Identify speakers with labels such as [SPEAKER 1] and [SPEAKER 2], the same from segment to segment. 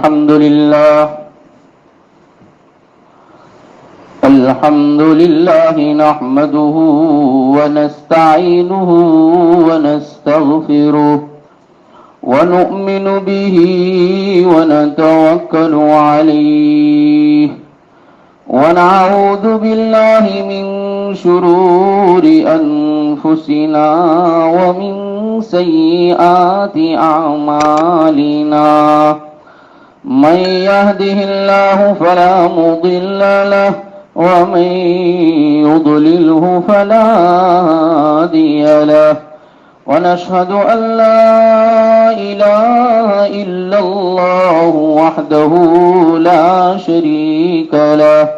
[SPEAKER 1] الحمد لله نحمده ونستعينه ونستغفره ونؤمن به ونتوكل عليه ونعوذ بالله من شرور أنفسنا ومن سيئات أعمالنا من يهده الله فلا مضل له ومن يضلله فلا هادي له ونشهد أن لا إله إلا الله وحده لا شريك له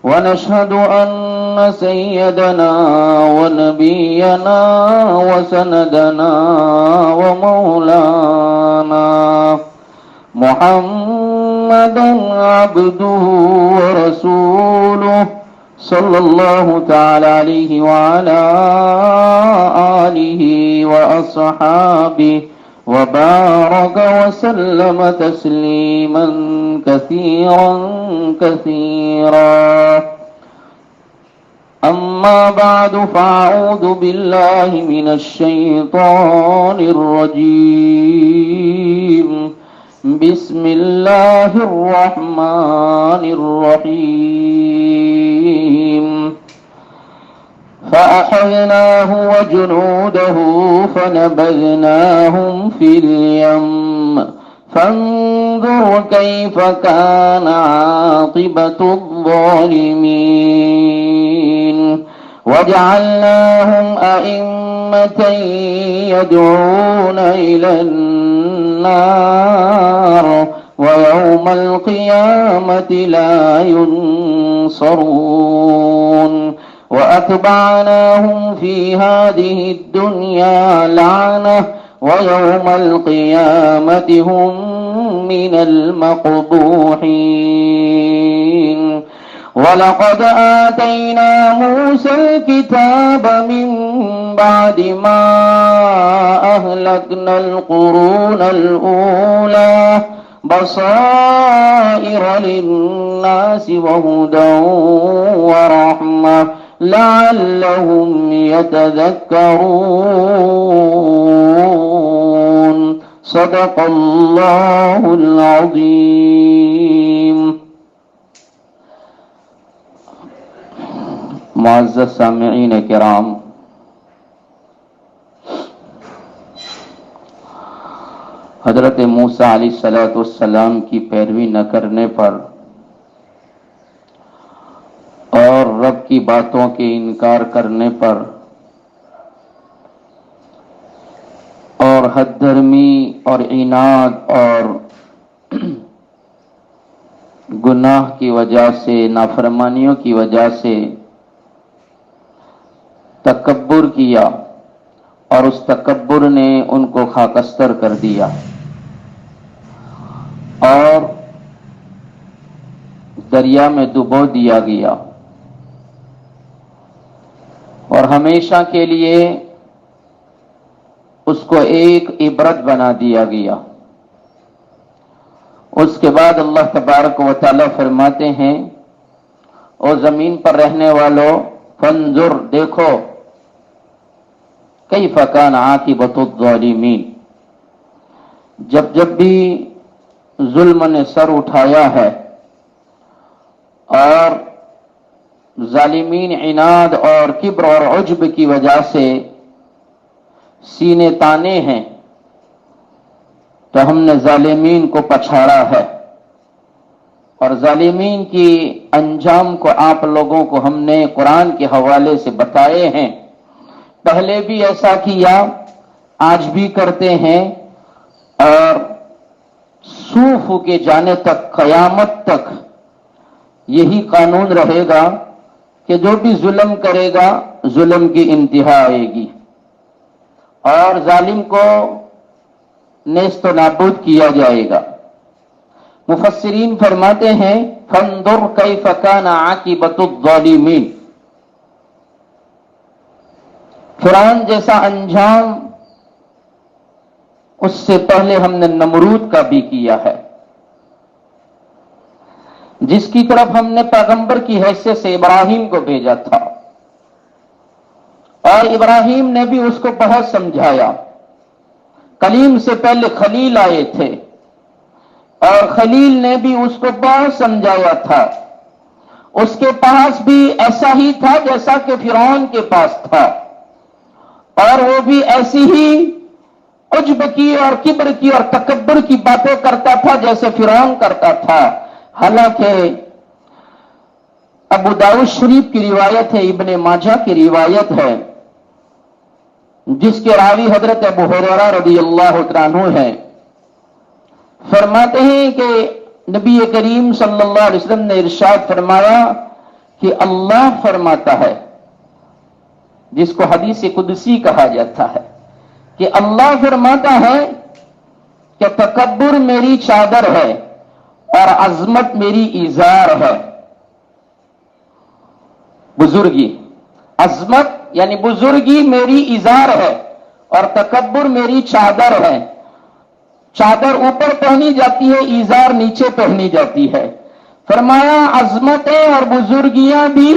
[SPEAKER 1] ونشهد أن سيدنا ونبينا وسندنا ومولانا محمدا عبده ورسوله صلى الله تعالى عليه وعلى آله وأصحابه وبارك وسلم تسليما كثيرا كثيرا أما بعد فأعوذ بالله من الشيطان الرجيم بسم الله الرحمن الرحيم فأخذناه وجنوده فنبذناهم في اليم فانظر كيف كان عاقبة الظالمين وجعلناهم أئمة يدعون إلى النار ويوم القيامة لا ينصرون وأتبعناهم في هذه الدنيا لعنة ويوم القيامة هم من المقبوحين ولقد آتينا موسى الكتاب من بعد ما أهلكنا القرون الأولى بصائر للناس وهدى ورحمة لعلهم يتذكرون صدق الله العظيم. معزز سامعین کرام، حضرت موسیٰ علیہ السلام کی پیروی نہ کرنے پر اور رب کی باتوں کے انکار کرنے پر اور حد درمی اور عناد اور گناہ کی وجہ سے، نافرمانیوں کی وجہ سے تکبر کیا اور اس تکبر نے ان کو خاکستر کر دیا اور دریا میں ڈبو دیا گیا اور ہمیشہ کے لیے اس کو ایک عبرت بنا دیا گیا. اس کے بعد اللہ تبارک و تعالی فرماتے ہیں، او زمین پر رہنے والوں، فانظر، دیکھو، کیف کان عاقبۃ الظالمین، جب بھی ظلم نے سر اٹھایا ہے اور ظالمین عناد اور کبر اور عجب کی وجہ سے سینے تانے ہیں، تو ہم نے ظالمین کو پچھاڑا ہے اور ظالمین کی انجام کو آپ لوگوں کو ہم نے قرآن کے حوالے سے بتائے ہیں. پہلے بھی ایسا کیا، آج بھی کرتے ہیں اور سوف کے جانے تک، قیامت تک یہی قانون رہے گا کہ جو بھی ظلم کرے گا ظلم کی انتہا آئے گی اور ظالم کو نیست و نابود کیا جائے گا. مفسرین فرماتے ہیں فانظر کیف کان عاقبۃ الظالمین، فرعون جیسا انجام اس سے پہلے ہم نے نمرود کا بھی کیا ہے. جس کی طرف ہم نے پیغمبر کی حیثیت سے ابراہیم کو بھیجا تھا، اور ابراہیم نے بھی اس کو بہت سمجھایا۔ کلیم سے پہلے خلیل آئے تھے، اور خلیل نے بھی اس کو بہت سمجھایا تھا۔ اس کے پاس بھی ایسا ہی تھا جیسا کہ فرعون کے پاس تھا، اور وہ بھی ایسی ہی عجب کی اور کبر کی اور تکبر کی باتیں کرتا تھا جیسے فرعون کرتا تھا۔ حالانکہ ابو داؤد شریف کی روایت ہے، ابن ماجہ کی روایت ہے، جس کے راوی حضرت ابو ہریرہ رضی اللہ عنہ ہے، فرماتے ہیں کہ نبی کریم صلی اللہ علیہ وسلم نے ارشاد فرمایا کہ اللہ فرماتا ہے، جس کو حدیث قدسی کہا جاتا ہے، کہ اللہ فرماتا ہے کہ تکبر میری چادر ہے اور عظمت میری ازار ہے۔ بزرگی، عظمت یعنی بزرگی میری ازار ہے اور تکبر میری چادر ہے۔ چادر اوپر پہنی جاتی ہے، ازار نیچے پہنی جاتی ہے۔ فرمایا عظمتیں اور بزرگیاں بھی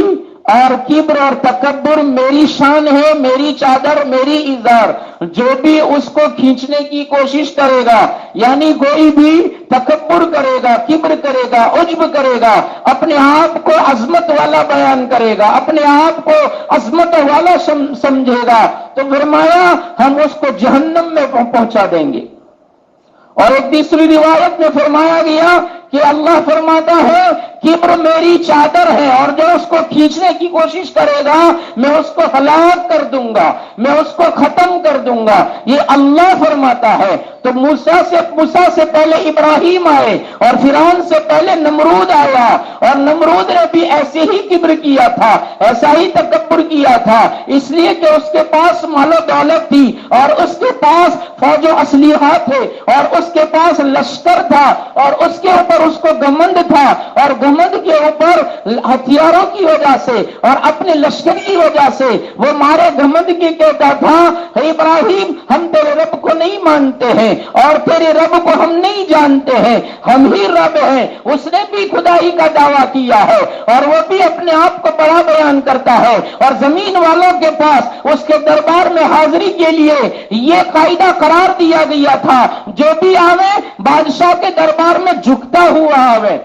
[SPEAKER 1] اور کبر اور تکبر میری شان ہے، میری چادر، میری ازار۔ جو بھی اس کو کھینچنے کی کوشش کرے گا، یعنی کوئی بھی تکبر کرے گا، کبر کرے گا، عجب کرے گا، اپنے آپ کو عظمت والا بیان کرے گا، اپنے آپ کو عظمت والا سمجھے گا، تو فرمایا ہم اس کو جہنم میں پہنچا دیں گے۔ اور ایک تیسری روایت میں فرمایا گیا کہ اللہ فرماتا ہے کبر میری چادر ہے، اور جو اس کو کھینچنے کی کوشش کرے گا میں اس کو ہلاک کر دوں گا، میں اس کو ختم کر دوں گا، یہ اللہ فرماتا ہے۔ تو موسیٰ سے پہلے ابراہیم آئے، اور فرعون سے پہلے نمرود آیا، اور نمرود نے بھی ایسے ہی کبر کیا تھا، ایسا ہی تکبر کیا تھا، اس لیے کہ اس کے پاس مال و دولت تھی، اور اس کے پاس فوج و اسلحہ تھے، اور اس کے پاس لشکر تھا، اور اس کے اوپر اس کو گھمنڈ تھا، اور گھمنڈ کے اوپر ہتھیاروں کی وجہ سے اور اپنے لشکر کی وجہ سے وہ مارے گھمنڈ کی کہتا تھا ابراہیم ہم تیرے رب کو نہیں مانتے ہیں اور تیرے رب کو ہم نہیں جانتے ہیں، ہم ہی رب ہیں۔ اس نے بھی خدائی کا دعویٰ کیا ہے، اور وہ بھی اپنے آپ کو بڑا بیان کرتا ہے، اور زمین والوں کے پاس اس کے دربار میں حاضری کے لیے یہ قاعدہ قرار دیا گیا تھا جو بھی آوے بادشاہ کے دربار میں جھکتا ہوا آوے۔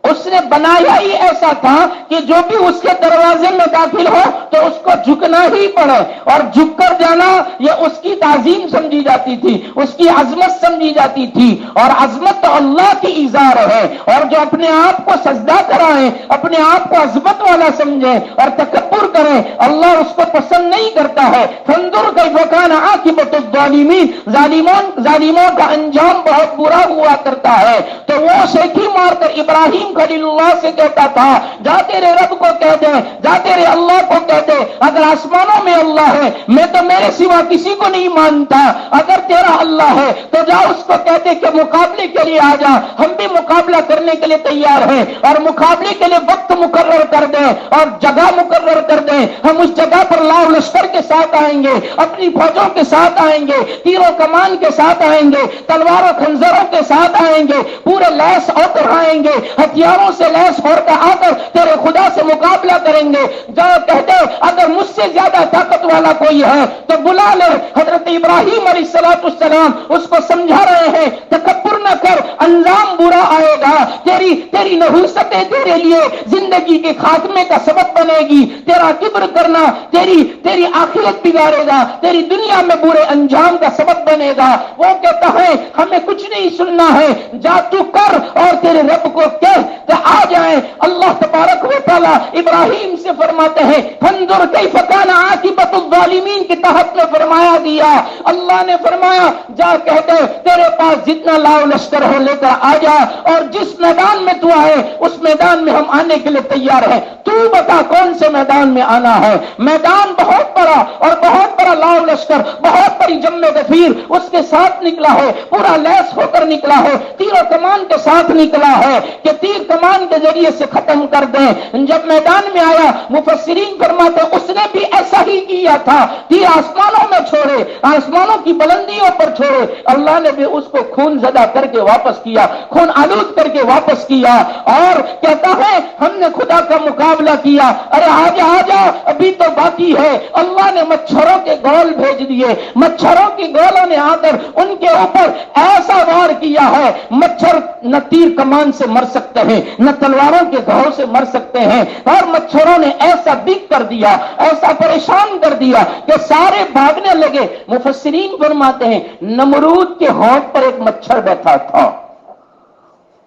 [SPEAKER 1] اس نے بنایا ہی ایسا تھا کہ جو بھی اس کے دروازے میں داخل ہو تو اس کو جھکنا ہی پڑے، اور جھک کر جانا یہ اس کی تعظیم سمجھی جاتی تھی، اس کی عظمت سمجھی جاتی تھی، اور عظمت تو اللہ کی ازار ہے۔ اور جو اپنے آپ کو سجدہ کرائیں، اپنے آپ کو عظمت والا سمجھیں اور تکبر کریں، اللہ اس کو پسند نہیں کرتا ہے۔ فانظر کیف کان عاقبۃ الظالمین، ظالموں کا انجام بہت برا ہوا کرتا ہے۔ تو وہ شیخی مار کر ابراہیم خلیل اللہ سے کہتا تھا جا تیرے رب کو کہہ دے، جا تیرے اللہ کو کہہ دے اگر آسمانوں میں اللہ ہے میں تو میرے سوا کسی کو نہیں مانتا، اگر تیرا اللہ ہے تو جا اس کو کہہ دے کہ مقابلے کے لیے آ جا، ہم بھی مقابلہ کرنے کے لیے تیار ہیں، اور مقابلے کے لیے وقت مقرر کر دیں اور جگہ مقرر کر دیں، ہم اس جگہ پر لاؤ لشکر کے ساتھ آئیں گے، اپنی فوجوں کے ساتھ آئیں گے، تیروں کمان کے ساتھ آئیں گے، تلواروں خنجروں کے ساتھ آئیں گے، پورے لیس ہو کر آئیں گے، ہتھیاروں سے لیس ہو کر آ کر تیرے خدا سے مقابلہ کریں گے۔ جا کہتے اگر مجھ سے زیادہ طاقت والا کوئی ہے تو بلا لے۔ حضرت ابراہیم علیہ السلام اس کو سمجھا رہے ہیں تکبر نہ کر، انجام برا آئے گا، تیری نحوستیں تیرے لیے زندگی کے خاتمے کا سبب بنے گی، تیرا کبر کرنا تیری آخرت بگاڑے گا، تیری دنیا میں برے انجام کا سبب بنے گا۔ وہ کہتا ہے ہمیں کچھ نہیں سننا ہے، جا تو کر اور تیرے رب کو کہہ کہ آ جائیں۔ اللہ تبارک و تعالی ابراہیم سے فرماتے ہیں فانظر کیف کان عاقبۃ الظالمین کے تحت میں فرمایا گیا، اللہ نے فرمایا جا کہتے تیرے پاس جتنا لاؤ لشکر ہو لے کر آ جا، اور جس میدان میں تو آئے اس میدان میں ہم آنے کے لیے تیار ہیں، تو بتا کون سے میدان میں آنا ہے۔ میدان بہت بڑا اور بہت بڑا لاؤ لشکر، بہت بڑی جم غفیر اس کے ساتھ نکلا ہے، پورا لیس ہو کر نکلا ہے، تیر و کمان کے ساتھ نکلا ہے کہ تیر کمان کے ذریعے سے ختم کر دیں۔ جب میدان میں آیا مفسرین فرماتے اس نے بھی ایسا ہی کیا تھا، تیر آسمانوں میں چھوڑے، آسمانوں کی بلندیوں پر چھوڑے، اللہ نے بھی اس کو خون زدہ کر کے واپس کیا، خون آلود کر کر کے واپس کیا اور کہتا ہے ہم نے خدا کا مقابلہ کیا. ارے آجا آجا ابھی تو باقی ہے. اللہ نے مچھروں کے گول بھیج دیے. مچھروں کی گولوں نے آ کر ان کے اوپر ایسا وار کیا ہے. مچھر نہ تیر کمان سے مر سکتے ہیں نہ تلواروں کے گھاؤ سے مر سکتے ہیں. اور مچھروں نے ایسا دکھ کر دیا, ایسا پریشان کر دیا کہ سارے بھاگنے لگے. مفسرین فرماتے ہیں نمرود کے ہونٹ پر ایک مچھر بیٹھا تھا,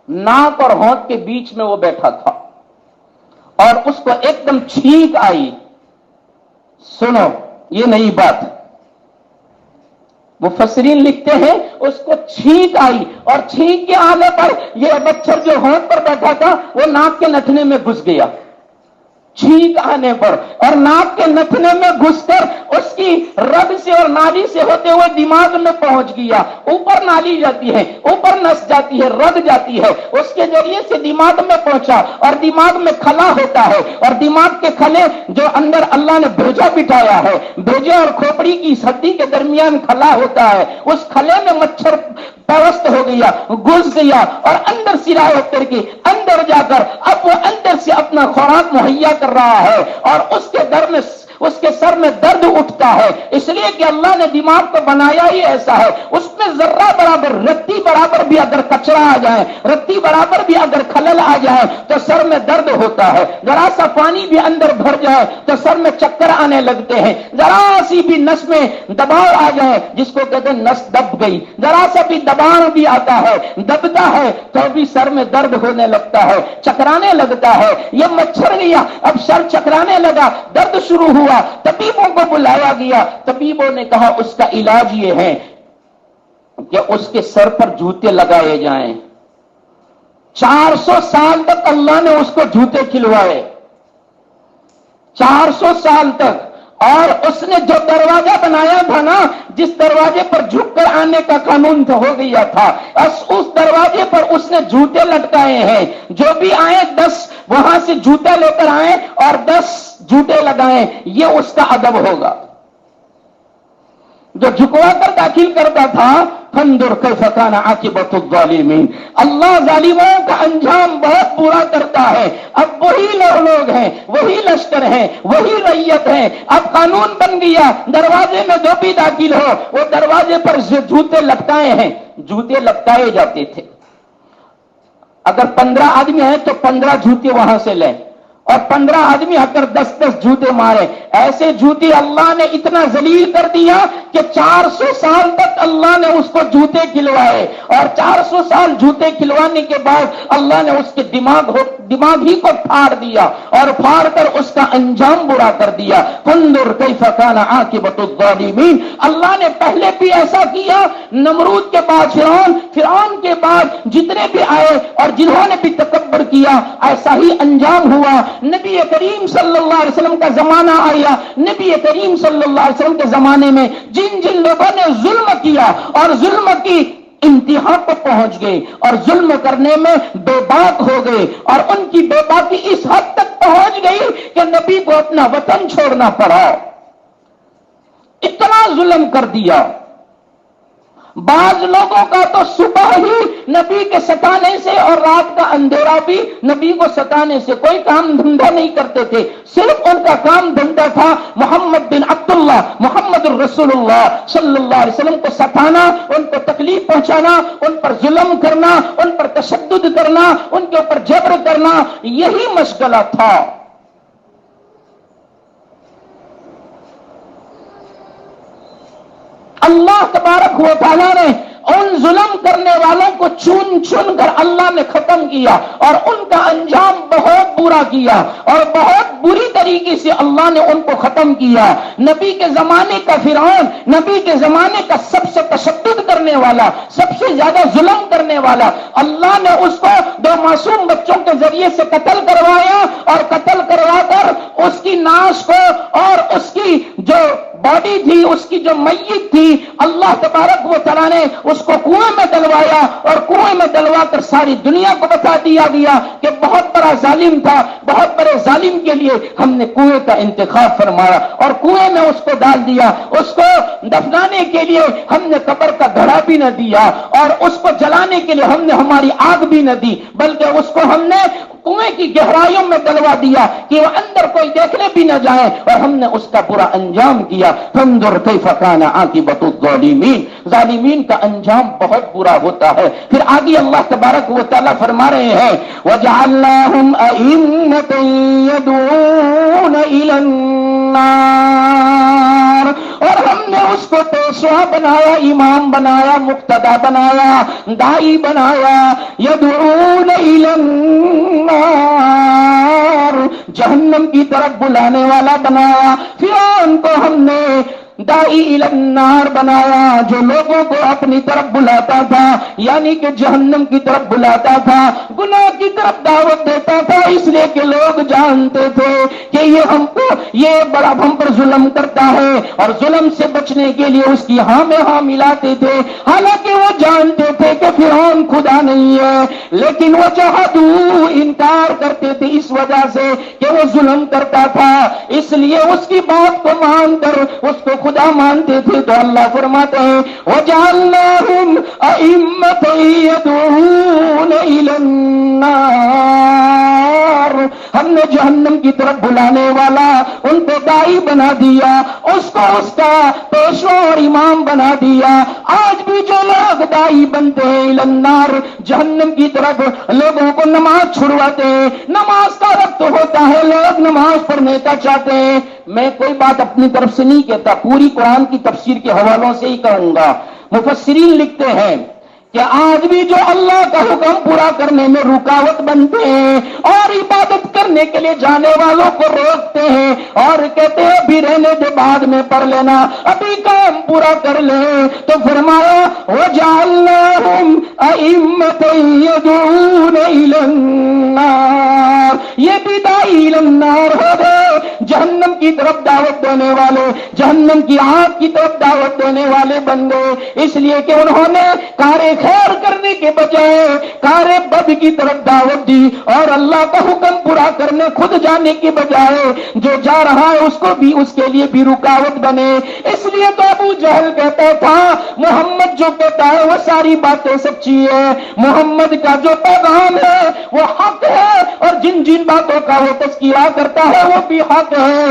[SPEAKER 1] ناک اور ہونٹ کے بیچ میں وہ بیٹھا تھا اور اس کو ایک دم چھینک آئی. سنو یہ نئی بات, مفسرین لکھتے ہیں اس کو چھینک آئی اور چھینک کے آنے پر یہ مچھر جو ہونٹ پر بیٹھا تھا وہ ناک کے نتھنے میں گھس گیا. چھینک آنے پر اور ناک کے نتھنے میں گھس کر اس کی رگ سے اور نالی سے ہوتے ہوئے دماغ میں پہنچ گیا. اوپر نالی جاتی ہے, اوپر نس جاتی ہے, رگ جاتی ہے, اس کے ذریعے سے دماغ میں پہنچا اور دماغ میں کھلا ہوتا ہے اور دماغ کے کھلے جو اندر اللہ نے بھیجا بٹھایا ہے, بھیجے اور کھوپڑی کی ہڈی کے درمیان کھلا ہوتا ہے, اس کھلے میں مچھر پیوست ہو گیا, گھس گیا اور اندر سرایت کر کے اندر جا کر اب وہ اندر سے اپنا خوراک مہیا کر رہا ہے اور اس کے سر میں درد اٹھتا ہے. اس لیے کہ اللہ نے دماغ کو بنایا ہی ایسا ہے, اس میں ذرہ برابر, رتی برابر بھی اگر کچرا آ جائے, رتی برابر بھی اگر خلل آ جائے تو سر میں درد ہوتا ہے. ذرا سا پانی بھی اندر بھر جائے تو سر میں چکر آنے لگتے ہیں. ذرا سی بھی نس میں دباؤ آ جائے جس کو کہتے ہیں نس دب گئی, ذرا سا بھی دباؤ بھی آتا ہے, دبتا ہے تو بھی سر میں درد ہونے لگتا ہے, چکرانے لگتا ہے. یہ مچھر گیا, اب سر چکرانے لگا, درد شروع ہوا. طبیبوں کو بلایا گیا, طبیبوں نے کہا اس کا علاج یہ ہے کہ اس کے سر پر جوتے لگائے جائیں. 400 سال تک اللہ نے اس کو جوتے کھلوائے, 400 سال تک. اور اس نے جو دروازہ بنایا تھا نا, جس دروازے پر جھک کر آنے کا قانون ہو گیا تھا, اس دروازے پر اس نے جوتے لٹکائے ہیں. جو بھی آئے 10 وہاں سے جوتے لے کر آئے اور 10 جوتے لگائیں. یہ اس کا ادب ہوگا. جو جھکوا کر داخل کرتا تھا, فانظر کیف کان عاقبۃ الظالمین, اللہ ظالموں کا انجام بہت برا کرتا ہے. اب وہی لوگ ہیں, وہی لشکر ہیں, وہی ریت ہیں. اب قانون بن گیا, دروازے میں جو بھی داخل ہو وہ دروازے پر جوتے لٹکائے ہیں. جوتے لٹکائے جاتے تھے. اگر 15 آدمی ہیں تو 15 جوتے وہاں سے لیں اور 15 آدمی آ کر 10 جوتے مارے. ایسے جوتے اللہ نے اتنا ذلیل کر دیا کہ 400 سال تک اللہ نے اس کو جوتے کھلوائے اور 400 سال جوتے کھلوانے کے بعد اللہ نے اس کے دماغ ہی کو پھاڑ دیا اور پھاڑ کر اس کا انجام برا کر دیا. فانظر کیف کان عاقبۃ الظالمین. اللہ نے پہلے بھی ایسا کیا, نمرود کے بعد فرعون کے بعد جتنے بھی آئے اور جنہوں نے بھی تکبر کیا ایسا ہی انجام ہوا. نبی کریم صلی اللہ علیہ وسلم کا زمانہ آیا, نبی کریم صلی اللہ علیہ وسلم کے زمانے میں جن لوگوں نے ظلم کیا اور ظلم کی انتہا پر پہنچ گئے اور ظلم کرنے میں بے باک ہو گئے اور ان کی بے باکی اس حد تک پہنچ گئی کہ نبی کو اپنا وطن چھوڑنا پڑا. اتنا ظلم کر دیا. بعض لوگوں کا تو صبح ہی نبی کے ستانے سے اور رات کا اندھیرا بھی نبی کو ستانے سے, کوئی کام دھندا نہیں کرتے تھے. صرف ان کا کام دھندا تھا محمد بن عبداللہ محمد الرسول اللہ صلی اللہ علیہ وسلم کو ستانا, ان کو تکلیف پہنچانا, ان پر ظلم کرنا, ان پر تشدد کرنا, ان کے اوپر جبر کرنا, یہی مشغلہ تھا. اللہ تبارک و تعالیٰ نے ان ظلم کرنے والوں کو چن چن کر اللہ نے ختم کیا اور ان کا انجام بہت برا کیا اور بہت بری طریقے سے اللہ نے ان کو ختم کیا. نبی کے زمانے کا فرعون, نبی کے زمانے کا سب سے تشدد کرنے والا, سب سے زیادہ ظلم کرنے والا, اللہ نے اس کو 2 معصوم بچوں کے ذریعے سے قتل کروایا اور قتل کروا کر اس کی ناش کو اور اس کی جو باڈی تھی, اس کی جو میت تھی, اللہ تبارک و تعالیٰ نے اس کو کنویں میں ڈلوایا اور کنویں میں ڈلوا کر ساری دنیا کو بتا دیا گیا کہ کہ بہت بڑا ظالم تھا، بہت بڑے ظالم کے لیے ہم نے کنویں کا انتخاب فرمایا اور کنویں میں اس کو ڈال دیا. اس کو دفنانے کے لیے ہم نے قبر کا گڑھا بھی نہ دیا اور اس کو جلانے کے لیے ہم نے ہماری آگ بھی نہ دی، بلکہ اس کو ہم نے کنویں کی گہرائیوں میں ڈلوا دیا کہ وہ اندر کوئی دیکھنے بھی نہ جائے، اور ہم نے اس کا برا انجام کیا. فانظر کیف کان عاقبۃ الظالمین، ظالمین کا انجام بہت برا ہوتا ہے. پھر آگے اللہ تبارک و تعالیٰ فرما رہے ہیں وَجَعَلْنَاهُمْ أَئِمَّةً يَدْعُونَ إِلَى النَّارِ، اور ہم نے اس کو پیشوا بنایا، امام بنایا، مقتدا بنایا، دائی بنایا. يَدْعُونَ إِلَى النَّارِ، جہنم کی طرف بلانے والا بنایا. فرعون کو ہم نے دائی الی النار بنایا، جو لوگوں کو اپنی طرف بلاتا تھا، یعنی کہ جہنم کی طرف بلاتا تھا، گناہ کی طرف دعوت دیتا تھا، اس لیے کہ لوگ جانتے تھے کہ یہ بڑا ہم پر ظلم کرتا ہے، اور ظلم سے بچنے کے لیے اس کی ہاں میں ہاں ملاتے تھے. حالانکہ وہ جانتے تھے کہ فرعون خدا نہیں ہے، لیکن وہ جہادو انکار کرتے تھے اس وجہ سے کہ وہ ظلم کرتا تھا، اس لیے اس کی بات کو مان کر اس کو خدا مانتے تھے. تو اللہ فرماتے ہیں وَجَعَلْنَاهُمْ أَئِمَّةً يَدْعُونَ إِلَى النَّارِ، ہم نے جہنم کی طرف بلانے والا ان کو دائی بنا دیا، اس کو اس کا پیشوا اور امام بنا دیا. آج بھی جو لوگ دائی بنتے ہیں الی النار، جہنم کی طرف لوگوں کو نماز چھڑواتے ہیں، نماز کا وقت ہوتا ہے، لوگ نماز پڑھنے کا چاہتے ہیں. میں کوئی بات اپنی طرف سے نہیں کہتا، پوری قرآن کی تفسیر کے حوالوں سے ہی کہوں گا. مفسرین لکھتے ہیں کہ آج بھی جو اللہ کا حکم پورا کرنے میں رکاوٹ بنتے ہیں اور عبادت کرنے کے لیے جانے والوں کو روکتے ہیں اور کہتے ہیں ابھی رہنے دے بعد میں پڑھ لینا، ابھی کام پورا کر لیں، تو فرمایا وَجَعَلْنَاهُمْ أَئِمَّةً يَدْعُونَ إِلَى النَّارِ، یہ بھی دائی الی النار ہو گئے، جہنم کی طرف دعوت دینے والے، جہنم کی آگ کی طرف دعوت دینے والے بن گئے، اس لیے کہ انہوں نے کار خیر کرنے کے بجائے کار بد کی طرف دعوت دی، اور اللہ کا حکم پورا کرنے خود جانے کے بجائے جو جا رہا ہے اس کو بھی، اس کے لیے بھی رکاوٹ بنے. اس لیے تو ابو جہل کہتا تھا محمد جو کہتا ہے وہ ساری باتیں سچی ہے، محمد کا جو پیغام ہے وہ حق ہے، اور جن جن باتوں کا وہ تذکرہ کرتا ہے وہ بھی حق ہے.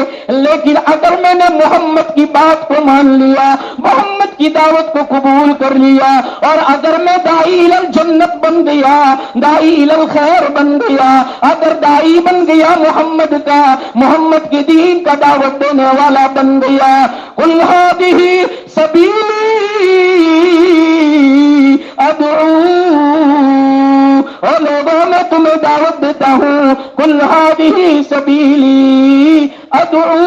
[SPEAKER 1] لیکن اگر میں نے محمد کی بات کو مان لیا، محمد کی دعوت کو قبول کر لیا، اور اگر میں دائی الی الجنت بن گیا، دائی الی الخیر بن گیا، اگر دائی بن گیا محمد کا، محمد کے دین کا دعوت دینے والا بن گیا، قُلْ هَٰذِهِ سَبِيلِي أَدْعُو، اور لوگوں میں تمہیں دعوت دیتا ہوں، قُلْ هَٰذِهِ سَبِيلِي أَدْعُو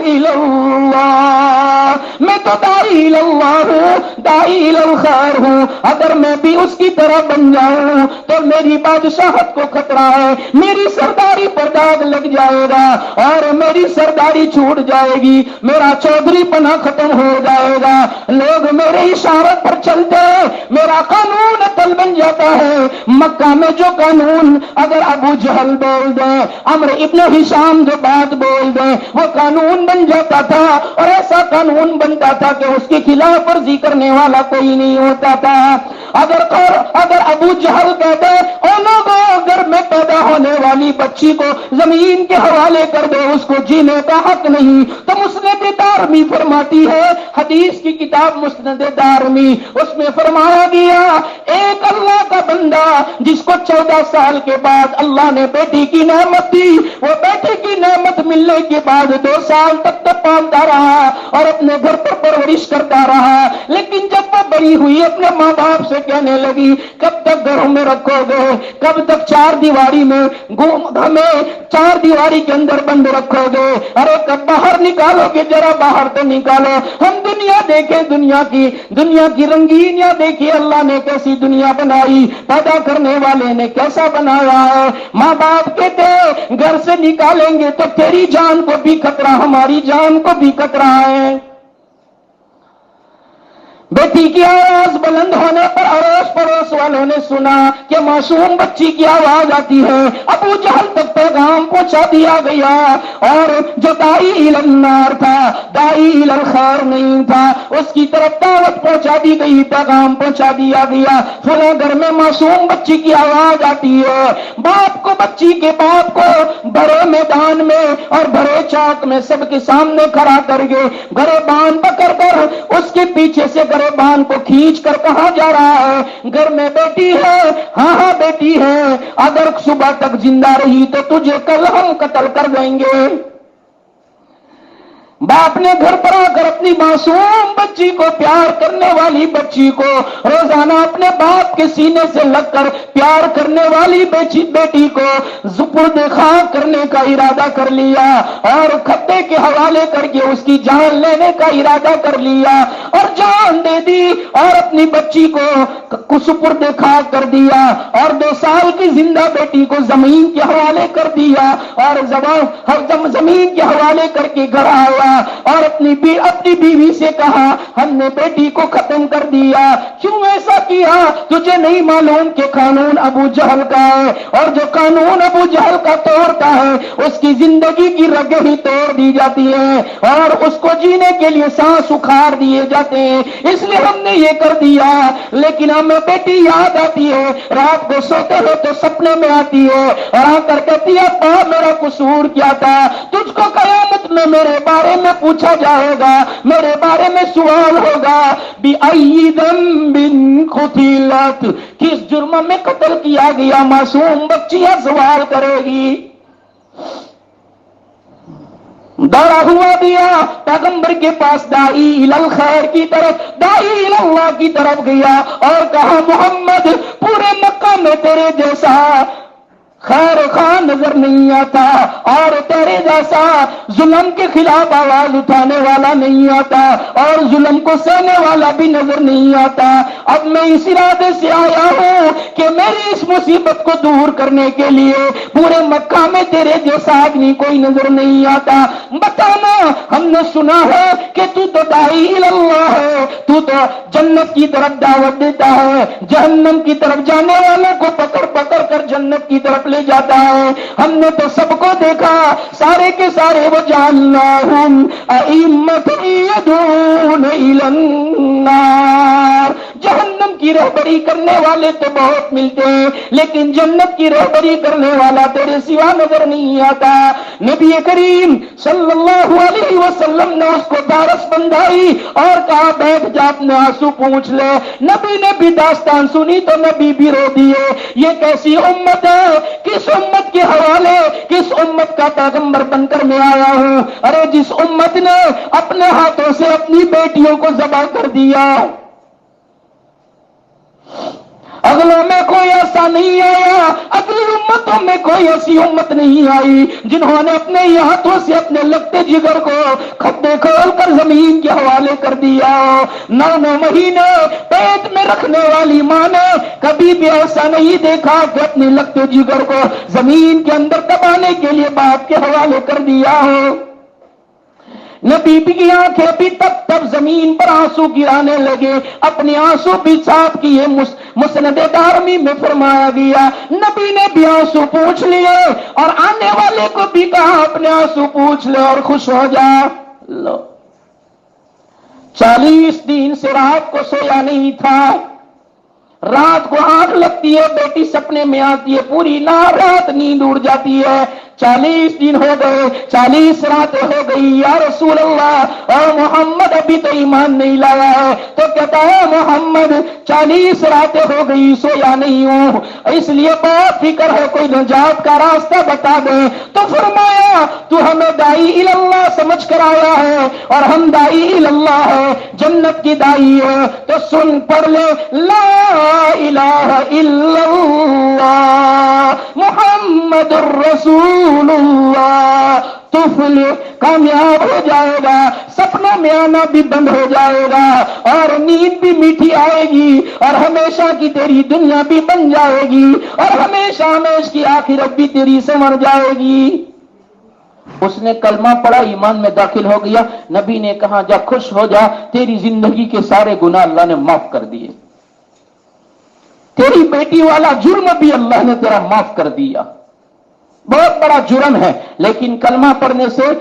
[SPEAKER 1] إِلَى اللَّهِ، میں تو دائی الی اللہ ہوں، دائی الی الخیر ہوں، اگر میں بھی اس کی طرح بن جاؤں تو میری بادشاہت کو خطرہ ہے، میری سرداری پر داغ لگ جائے گا اور میری سرداری چھوٹ جائے گی، میرا چودھری پنا ختم ہو جائے گا، لوگ میرے اشارت پر چلتے ہیں، میرا قانون عطل بن جاتا ہے. مکہ میں جو قانون اگر ابو جہل بول دیں، عمرو ابن ہشام جو بات بول دیں، وہ قانون بن جاتا تھا، اور ایسا قانون بنتا تھا کہ اس کی خلاف ورزی کرنے والا کوئی نہیں ہوتا تھا. اگر ابو جہل کہتے اور لوگوں گھر میں پیدا ہونے والی بچی کو زمین کے حوالے کر دو، اس کو جینے کا حق نہیں، تو مسند دارمی فرماتی ہے، حدیث کی کتاب مسند دارمی، اس میں فرمایا گیا ایک اللہ کا بندہ جس کو 14 سال کے بعد اللہ نے بیٹی کی نعمت دی، وہ بیٹی کی نعمت ملنے کے بعد 2 سال تک تو پالتا رہا اور اپنے گھر پر پرورش کرتا رہا، لیکن جب وہ بڑی ہوئی اپنے ماں باپ سے کہنے لگی کب تک گھروں میں رکھو گے، کب تک 4 دیواری میں ہمیں 4 دیواری کے اندر بند رکھو گے، ارے کب باہر نکالو گے، ذرا باہر تو نکالو، ہم دنیا دیکھیں، دنیا کی رنگینیاں دیکھیے، اللہ نے کیسی دنیا بنائی، پیدا کرنے والے نے کیسا بنایا ہے. ماں باپ کہتے گھر سے نکالیں گے تو تیری جان کو بھی خطرہ، ہماری جان کو بھی خطرہ ہے. بیٹی کی آواز بلند ہونے پر اڑوس پڑوس والوں نے سنا کہ معصوم بچی کی آواز آتی ہے۔ ابو جہل تک پیغام پہنچا دیا گیا، اور جو داعی الی النار تھا، داعی الی الخیر نہیں تھا، اس کی طرف دعوت پہنچا دی گئی، پیغام پہنچا دیا گیا فلاں گھر میں معصوم بچی کی آواز آتی ہے۔ باپ کو، بچی کے باپ کو بڑے میدان میں اور بڑے چوک میں سب کے سامنے کھڑا کر کے گریبان پکڑ کر اس کے پیچھے سے گریبان کو کھینچ کر کہا جا رہا ہے، گھر میں بیٹی ہے؟ ہاں ہاں بیٹی ہے، اگر صبح تک زندہ رہی تو تجھے کل ہم قتل کر دیں گے۔ باپ نے گھر پر آ کر اپنی معصوم بچی کو، پیار کرنے والی بچی کو، روزانہ اپنے باپ کے سینے سے لگ کر پیار کرنے والی بیٹی کو سپرد خاک کرنے کا ارادہ کر لیا، اور کھڈے کے حوالے کر کے اس کی جان لینے کا ارادہ کر لیا، اور جان دے دی، اور اپنی بچی کو سپرد خاک کر دیا، اور 2 سال کی زندہ بیٹی کو زمین کے حوالے کر دیا، اور زمین کے حوالے کر کے گھر آیا اور اپنی بیوی سے کہا ہم نے بیٹی کو ختم کر دیا۔ کیوں ایسا کیا؟ تجھے نہیں معلوم کہ قانون ابو جہل کا ہے، اور جو قانون ابو جہل کا توڑتا ہے اس کی زندگی کی رگیں ہی توڑ دی جاتی ہیں، اور اس کو جینے کے لیے سانس اکھاڑ دیے جاتے ہیں، اس لیے ہم نے یہ کر دیا۔ لیکن ہمیں بیٹی یاد آتی ہے، رات کو سوتے ہو تو سپنے میں آتی ہے، اور آ کر کہتی ہے پا میرا قصور کیا تھا؟ تجھ کو قیامت میں میرے بارے میں پوچھا جائے گا، میرے بارے میں سوال ہوگا، بِأَيِّ ذَنبٍ قُتِلَتْ، کس جرم میں قتل کیا گیا؟ معصوم بچیاں سوال کرے گی۔ دوڑا ہوا دیا پیغمبر کے پاس، داعی الی الخیر کی طرف، داعی الی اللہ کی طرف گیا اور کہا محمد پورے مکہ میں تیرے جیسا خیر خواہ نظر نہیں آتا، اور تیرے جیسا ظلم کے خلاف آواز اٹھانے والا نہیں آتا، اور ظلم کو سہنے والا بھی نظر نہیں آتا۔ اب میں اس ارادے سے آیا ہوں کہ میری اس مصیبت کو دور کرنے کے لیے پورے مکہ میں تیرے جیسا آدمی کوئی نظر نہیں آتا، بتانا ہم نے سنا ہے کہ تو داعی الی اللہ ہے، تو جنت کی طرف دعوت دیتا ہے، جہنم کی طرف جانے والوں کو پکڑ پکڑ کر جنت کی طرف لے جاتا ہے۔ ہم نے تو سب کو دیکھا، سارے کے سارے وجعلناہم ائمۃ یدعون الی النار، جہنم کی رہبری کرنے والے تو بہت ملتے ہیں، لیکن جنت کی رہبری کرنے والا تیرے سوا نظر نہیں آتا۔ نبی کریم صلی اللہ علیہ وسلم نے اس کو دارس بندھائی اور کہا بیٹھ جا، اپنے آنسو پوچھ لے۔ نبی نے بھی داستان سنی تو نبی بھی رو دیے، یہ کیسی امت ہے، کس امت کے حوالے، کس امت کا پیغمبر بن کر میں آیا ہوں؟ ارے جس امت نے اپنے ہاتھوں سے اپنی بیٹیوں کو ذبح کر دیا، اگلوں میں کوئی ایسا نہیں آیا، اگلی امتوں میں کوئی ایسی امت نہیں آئی جنہوں نے اپنے ہی ہاتھوں سے اپنے لگتے جگر کو کھڈے کھول کر زمین کے حوالے کر دیا۔ 9 مہینے پیٹ میں رکھنے والی ماں نے کبھی بھی ایسا نہیں دیکھا کہ اپنے لگتے جگر کو زمین کے اندر دبانے کے لیے باپ کے حوالے کر دیا ہو۔ نبی کی آنکھیں بھی تب زمین پر آنسو گرانے لگے، اپنے آنسو بھی صاف کیے۔ مسند دارمی میں فرمایا گیا نبی نے بھی آنسو پوچھ لیے، اور آنے والے کو بھی کہا اپنے آنسو پوچھ لے اور خوش ہو جا۔ لو 40 دن سے رات کو سویا نہیں تھا، رات کو آنکھ لگتی ہے، بیٹی سپنے میں آتی ہے، پوری رات نیند اڑ جاتی ہے۔ 40 دن ہو گئے، 40 راتیں ہو گئی، یا رسول اللہ اور محمد ابھی تو ایمان نہیں لایا ہے، تو کہتا ہے محمد 40 راتیں ہو گئی سویا نہیں ہوں، اس لیے بہت فکر ہے، کوئی نجات کا راستہ بتا دے۔ تو فرمایا تو ہمیں داعی الی اللہ سمجھ کر آیا ہے، اور ہم داعی الی اللہ ہے، جنت کی داعی ہے، تو سن پڑھ لے لا الہ الا اللہ محمد الرسول اللہ، تفلح، کامیاب ہو جائے گا، سپنوں میں آنا بھی بند ہو جائے گا، اور نیند بھی میٹھی آئے گی، اور ہمیشہ کی تیری دنیا بھی بن جائے گی، اور ہمیشہ ہمیش کی آخرت بھی تیری سنور جائے گی۔ اس نے کلمہ پڑھا، ایمان میں داخل ہو گیا، نبی نے کہا جا خوش ہو جا، تیری زندگی کے سارے گناہ اللہ نے معاف کر دیے، تیری بیٹی والا جرم بھی اللہ نے تیرا معاف کر دیا۔ بہت بڑا جرم ہے، لیکن کلمہ پڑھنے سے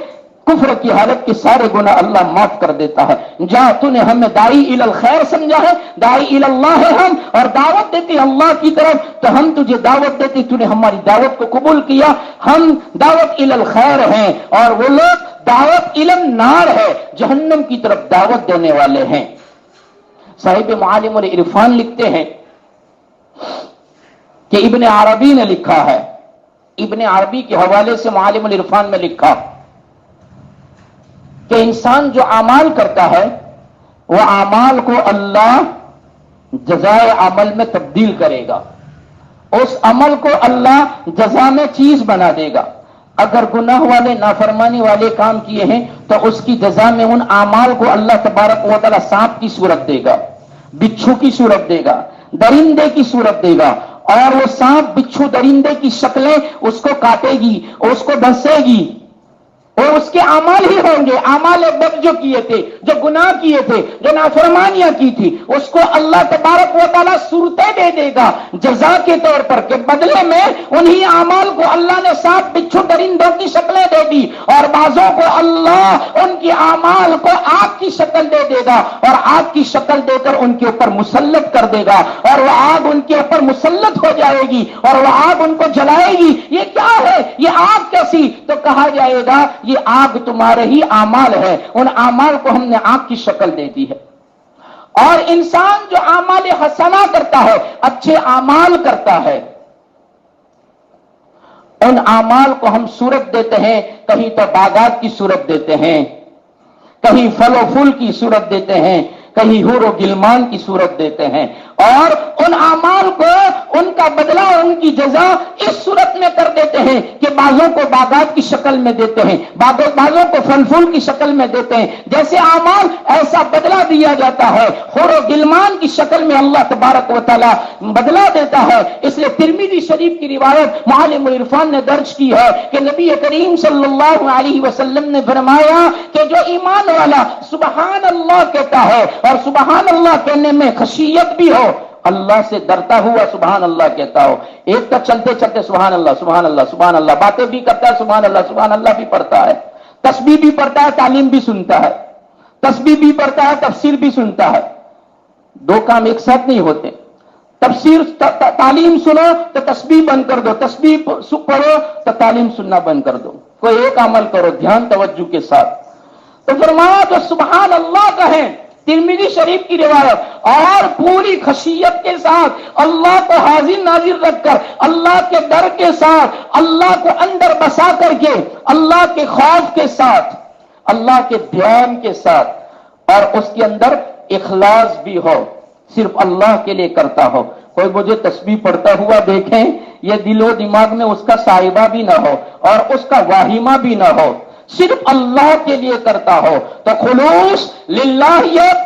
[SPEAKER 1] کفر کی حالت کے سارے گناہ اللہ معاف کر دیتا ہے۔ جا تو نے ہمیں داعی الی الخیر سمجھا ہے، داعی الی اللہ ہے ہم، اور دعوت دیتے اللہ کی طرف، تو ہم تجھے دعوت دیتے، تو نے ہماری دعوت کو قبول کیا، ہم دعوت الی الخیر ہیں، اور وہ لوگ دعوت الی النار ہے، جہنم کی طرف دعوت دینے والے ہیں۔ صاحب معالم العرفان لکھتے ہیں کہ ابن عربی نے لکھا ہے، ابن عربی کے حوالے سے معالم العرفان میں لکھا کہ انسان جو اعمال کرتا ہے وہ اعمال کو اللہ جزائے عمل میں تبدیل کرے گا، اس عمل کو اللہ جزا میں چیز بنا دے گا۔ اگر گناہ والے نافرمانی والے کام کیے ہیں تو اس کی جزا میں ان اعمال کو اللہ تبارک و تعالی سانپ کی صورت دے گا، بچھو کی صورت دے گا، درندے کی صورت دے گا، اور وہ سانپ بچھو درندے کی شکلیں اس کو کاٹے گی، اس کو ڈسے گی، اور اس کے اعمال ہی ہوں گے، اعمال بد جو کیے تھے، جو گناہ کیے تھے، جو نافرمانیاں کی تھی، اس کو اللہ تبارک و تعالیٰ صورتیں دے دے گا جزا کے طور پر، کہ بدلے میں انہی اعمال کو اللہ نے ساتھ بچھو درندوں کی شکلیں دے دی، اور بعضوں کو اللہ ان کی اعمال کو آگ کی شکل دے دے گا، اور آگ کی شکل دے کر ان کے اوپر مسلط کر دے گا، اور وہ آگ ان کے اوپر مسلط ہو جائے گی، اور وہ آگ ان کو جلائے گی۔ یہ کیا ہے؟ یہ آگ کیسی؟ تو کہا جائے گا یہ آگ تمہارے ہی اعمال ہے، ان اعمال کو ہم نے آگ کی شکل دے دی ہے۔ اور انسان جو اعمال حسنہ کرتا ہے، اچھے اعمال کرتا ہے، ان اعمال کو ہم صورت دیتے ہیں، کہیں تو باغات کی صورت دیتے ہیں، کہیں پھل و پھول کی صورت دیتے ہیں، کہیں حور و غلمان کی صورت دیتے ہیں، اور ان اعمال کو ان کا بدلہ اور ان کی جزا اس صورت میں کر دیتے ہیں کہ بعضوں کو باغات کی شکل میں دیتے ہیں، بعضوں کو پھل پھول کی شکل میں دیتے ہیں، جیسے اعمال ایسا بدلہ دیا جاتا ہے، حور و غلمان کی شکل میں اللہ تبارک و تعالی بدلہ دیتا ہے۔ اس لیے ترمذی شریف کی روایت معالم العرفان نے درج کی ہے کہ نبی کریم صلی اللہ علیہ وسلم نے فرمایا کہ جو ایمان والا سبحان اللہ کہتا ہے، اور سبحان اللہ کہنے میں خشیت بھی ہو، اللہ سے ڈرتا ہوا سبحان اللہ کہتا ہو، ایک تو چلتے چلتے سبحان اللہ سبحان اللہ سبحان اللہ، باتیں بھی کرتا ہے سبحان اللہ بھی پڑھتا ہے، تسبیح بھی پڑھتا ہے، تعلیم بھی سنتا ہے، تسبیح بھی پڑھتا ہے، تفسیر بھی سنتا ہے، دو کام ایک ساتھ نہیں ہوتے۔ تفسیر تعلیم سنو تو تسبیح بند کر دو، تسبیح پڑھو تو تعلیم سننا بند کر دو، کوئی ایک عمل کرو دھیان توجہ کے ساتھ۔ تو فرمایا جو سبحان اللہ کہیں، ترمذی شریف کی روایت، اور پوری خشیت کے ساتھ اللہ کو حاضر ناظر رکھ کر، اللہ کے ڈر کے ساتھ، اللہ کو اندر بسا کر کے، اللہ کے خوف کے ساتھ، اللہ کے دھیان کے ساتھ، اور اس کے اندر اخلاص بھی ہو، صرف اللہ کے لیے کرتا ہو۔ کوئی مجھے تسبیح پڑھتا ہوا دیکھیں، یہ دل و دماغ میں اس کا صائبہ بھی نہ ہو اور اس کا واہمہ بھی نہ ہو، صرف اللہ کے لیے کرتا ہو، تو خلوص للہیت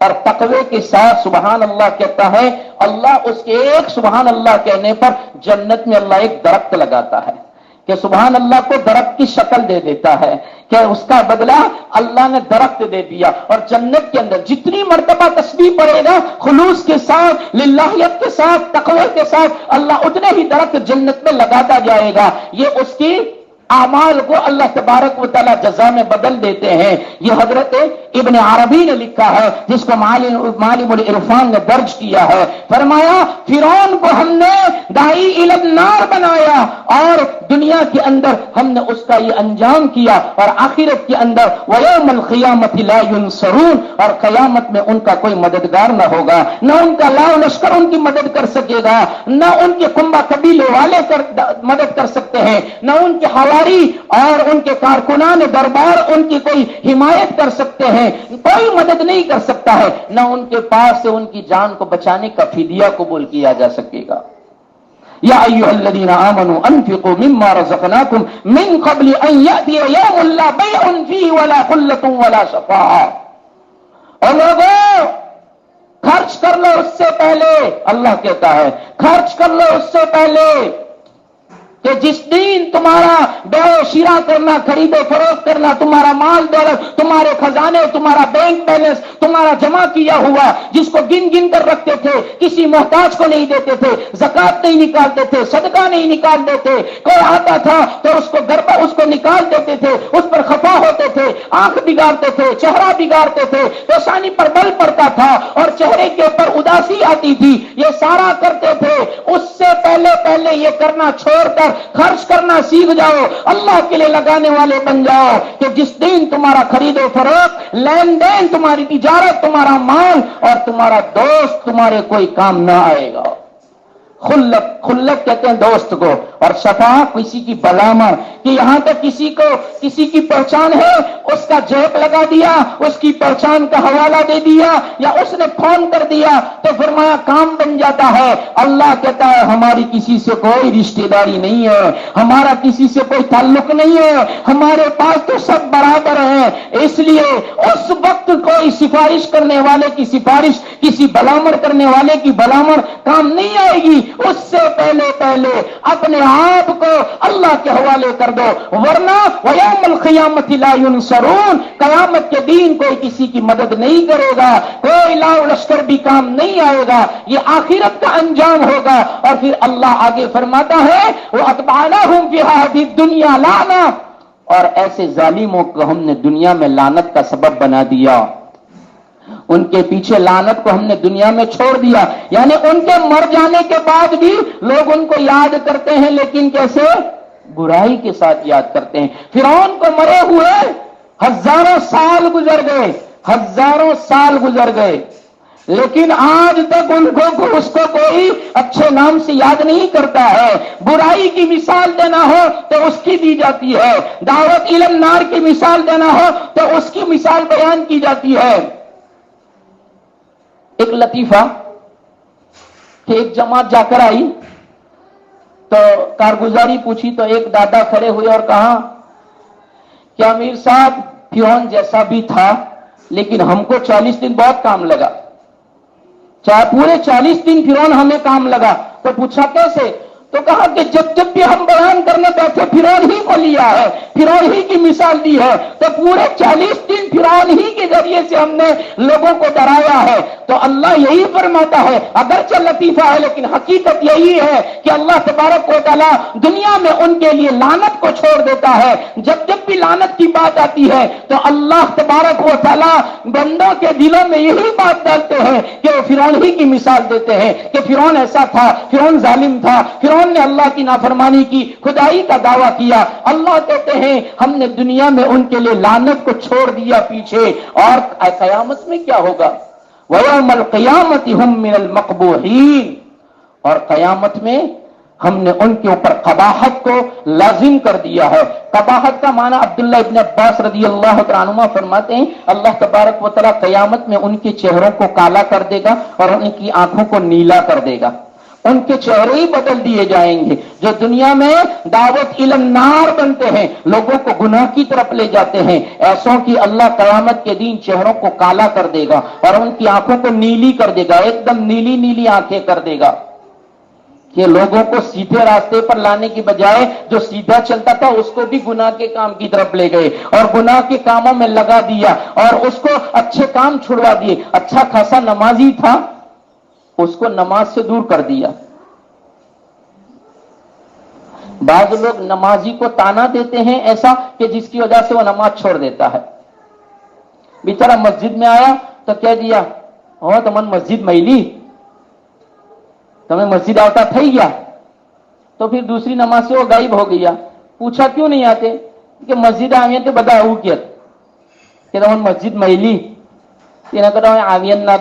[SPEAKER 1] اور تقوی کے ساتھ سبحان اللہ کہتا ہے، اللہ اس کے ایک سبحان اللہ کہنے پر جنت میں اللہ ایک درخت لگاتا ہے، کہ سبحان اللہ کو درخت کی شکل دے دیتا ہے، کہ اس کا بدلہ اللہ نے درخت دے دیا، اور جنت کے اندر جتنی مرتبہ تسبیح پڑھے گا خلوص کے ساتھ، للہیت کے ساتھ، تقوی کے ساتھ، اللہ اتنے ہی درخت جنت میں لگاتا جائے گا۔ یہ اس کی اعمال کو اللہ تبارک و تعالی جزا میں بدل دیتے ہیں۔ یہ حضرت ابن عربی نے لکھا ہے، جس کو معالم العرفان نے درج کیا ہے۔ فرمایا فرعون کو ہم نے داعی الی النار بنایا، اور دنیا کے اندر ہم نے اس کا یہ انجام کیا، اور آخرت کے اندر وَيَوْمَ الْقِيَامَةِ لَا يُنصَرُونَ، اور قیامت میں ان کا کوئی مددگار نہ ہوگا، نہ ان کا لاؤ لشکر ان کی مدد کر سکے گا، نہ ان کے کنبہ قبیلے والے مدد کر سکتے ہیں، نہ ان کے حواری اور ان کے کارکنان دربار ان کی کوئی حمایت کر سکتے ہیں، کوئی مدد نہیں کر سکتا ہے، نہ ان کے پاس سے ان کی جان کو بچانے کا فدیہ قبول کیا جا سکے گا۔ یا ایھا الذین آمنوا انفقوا مما رزقناکم من قبل ان یأتی یوم لا بیع فیہ ولا خلۃ ولا شفاعہ، اور لوگوں خرچ کر لو اس سے پہلے، اللہ کہتا ہے خرچ کر لو اس سے پہلے کہ جس دن تمہارا بے و شرا کرنا، خرید و فروخت کرنا، تمہارا مال دولت، تمہارے خزانے، تمہارا بینک بیلنس، تمہارا جمع کیا ہوا جس کو گن گن کر رکھتے تھے، کسی محتاج کو نہیں دیتے تھے، زکات نہیں نکالتے تھے، صدقہ نہیں نکالتے تھے، کوئی آتا تھا تو اس کو گھر پر اس کو نکال دیتے تھے، اس پر خفا ہوتے تھے، آنکھ بگاڑتے تھے، چہرہ بگاڑتے تھے، پیشانی پر بل پڑتا تھا اور چہرے کے اوپر اداسی آتی تھی، یہ سارا کرتے تھے۔ اس سے پہلے یہ کرنا چھوڑ کر خرچ کرنا سیکھ جاؤ، اللہ کے لیے لگانے والے بن جاؤ، کہ جس دن تمہارا خرید و فروخت، لین دین، تمہاری تجارت، تمہارا مال اور تمہارا دوست تمہارے کوئی کام نہ آئے گا۔ خلت کہتے ہیں دوست کو، اور شفا کسی کی بلامر، کہ یہاں تو کسی کی پہچان ہے، اس کا جیب لگا دیا، اس کی پہچان کا حوالہ دے دیا، یا اس نے فون کر دیا تو فرمایا کام بن جاتا ہے۔ اللہ کہتا ہے ہماری کسی سے کوئی رشتہ داری نہیں ہے، ہمارا کسی سے کوئی تعلق نہیں ہے، ہمارے پاس تو سب برابر ہیں۔ اس لیے اس وقت کوئی سفارش کرنے والے کی سفارش، کسی بلامر کرنے والے کی بلامر کام نہیں آئے گی۔ اس سے پہلے اپنے آپ کو اللہ کے حوالے کر دو، ورنہ وَيَوْمَ الْقِيَامَةِ لَا يُنصَرُونَ، قیامت کے دن کوئی کسی کی مدد نہیں کرے گا، کوئی لاؤ لشکر بھی کام نہیں آئے گا، یہ آخرت کا انجام ہوگا۔ اور پھر اللہ آگے فرماتا ہے وَأَتْبَعْنَاهُمْ فِي هَذِهِ الدُّنْيَا لَعْنَةً، اور ایسے ظالموں کو ہم نے دنیا میں لعنت کا سبب بنا دیا، ان کے پیچھے لعنت کو ہم نے دنیا میں چھوڑ دیا، یعنی ان کے مر جانے کے بعد بھی لوگ ان کو یاد کرتے ہیں، لیکن کیسے؟ برائی کے ساتھ یاد کرتے ہیں۔ فرعون کو مرے ہوئے ہزاروں سال گزر گئے، لیکن آج تک اس کو کوئی اچھے نام سے یاد نہیں کرتا ہے۔ برائی کی مثال دینا ہو تو اس کی دی جاتی ہے، دعوت الی النار کی مثال دینا ہو تو اس کی مثال بیان کی جاتی ہے۔ ایک لطیفہ کہ ایک جماعت جا کر آئی تو کارگزاری پوچھی تو ایک دادا کھڑے ہوئے اور کہا کہ امیر صاحب فرعون جیسا بھی تھا لیکن ہم کو 40 دن بہت کام لگا، پورے 40 دن فرعون ہمیں کام لگا۔ تو پوچھا کیسے؟ تو کہا کہ جب بھی ہم بیان کرنے بیٹھے فرعون ہی کو لیا ہے، فرعون ہی کی مثال دی ہے، تو پورے 40 دن فرعون ہی کے ذریعے سے ہم نے لوگوں کو ڈرایا ہے۔ تو اللہ یہی فرماتا ہے، اگرچہ لطیفہ ہے لیکن حقیقت یہی ہے کہ اللہ تبارک و تعالیٰ دنیا میں ان کے لیے لعنت کو چھوڑ دیتا ہے۔ جب بھی لعنت کی بات آتی ہے تو اللہ تبارک و تعالیٰ بندوں کے دلوں میں یہی بات ڈالتے ہیں کہ وہ فرعون ہی کی مثال دیتے ہیں کہ فرعون ایسا تھا، فرعون ظالم تھا، فرعون نے اللہ کی نافرمانی کی، خدائی کا دعویٰ کیا۔ اللہ کہتے ہیں ہم نے دنیا میں ان کے لیے لعنت کو چھوڑ دیا پیچھے، اور قیامت میں کیا ہوگا؟ وَيَوْمَ الْقِيَامَةِ هُمْ مِنَ الْمَقْبُوحِينَ، اور قیامت میں ہم نے ان کے اوپر قباحت کو لازم کر دیا ہے۔ قباحت کا معنی عبداللہ ابن عباس رضی اللہ تعالیٰ عنہ فرماتے ہیں اللہ تبارک و تعالیٰ قیامت میں ان کے چہروں کو کالا کر دے گا اور ان کی آنکھوں کو نیلا کر دے گا، ان کے چہرے ہی بدل دیے جائیں گے۔ جو دنیا میں دعوت الی النار بنتے ہیں، لوگوں کو گناہ کی طرف لے جاتے ہیں، ایسوں کی اللہ قیامت کے دن چہروں کو کالا کر دے گا اور ان کی آنکھوں کو نیلی کر دے گا، ایک دم نیلی نیلی آنکھیں کر دے گا، کہ لوگوں کو سیدھے راستے پر لانے کی بجائے جو سیدھا چلتا تھا اس کو بھی گناہ کے کام کی طرف لے گئے اور گناہ کے کاموں میں لگا دیا اور اس کو اچھے کام چھڑوا دیے۔ اچھا خاصا نمازی تھا، اس کو نماز سے دور کر دیا۔ بعض لوگ نمازی کو تانا دیتے ہیں ایسا کہ جس کی وجہ سے وہ نماز چھوڑ دیتا ہے۔ بیچارہ مسجد میں آیا تو کہہ دیا تمہیں مسجد میلی، تمہیں مسجد آتا تھا گیا، تو پھر دوسری نماز سے وہ غائب ہو گیا۔ پوچھا کیوں نہیں آتے؟ کہ مسجد آویے تو بدا اوکیت کہ تمہیں مسجد میلی تینا کرو آوین نہ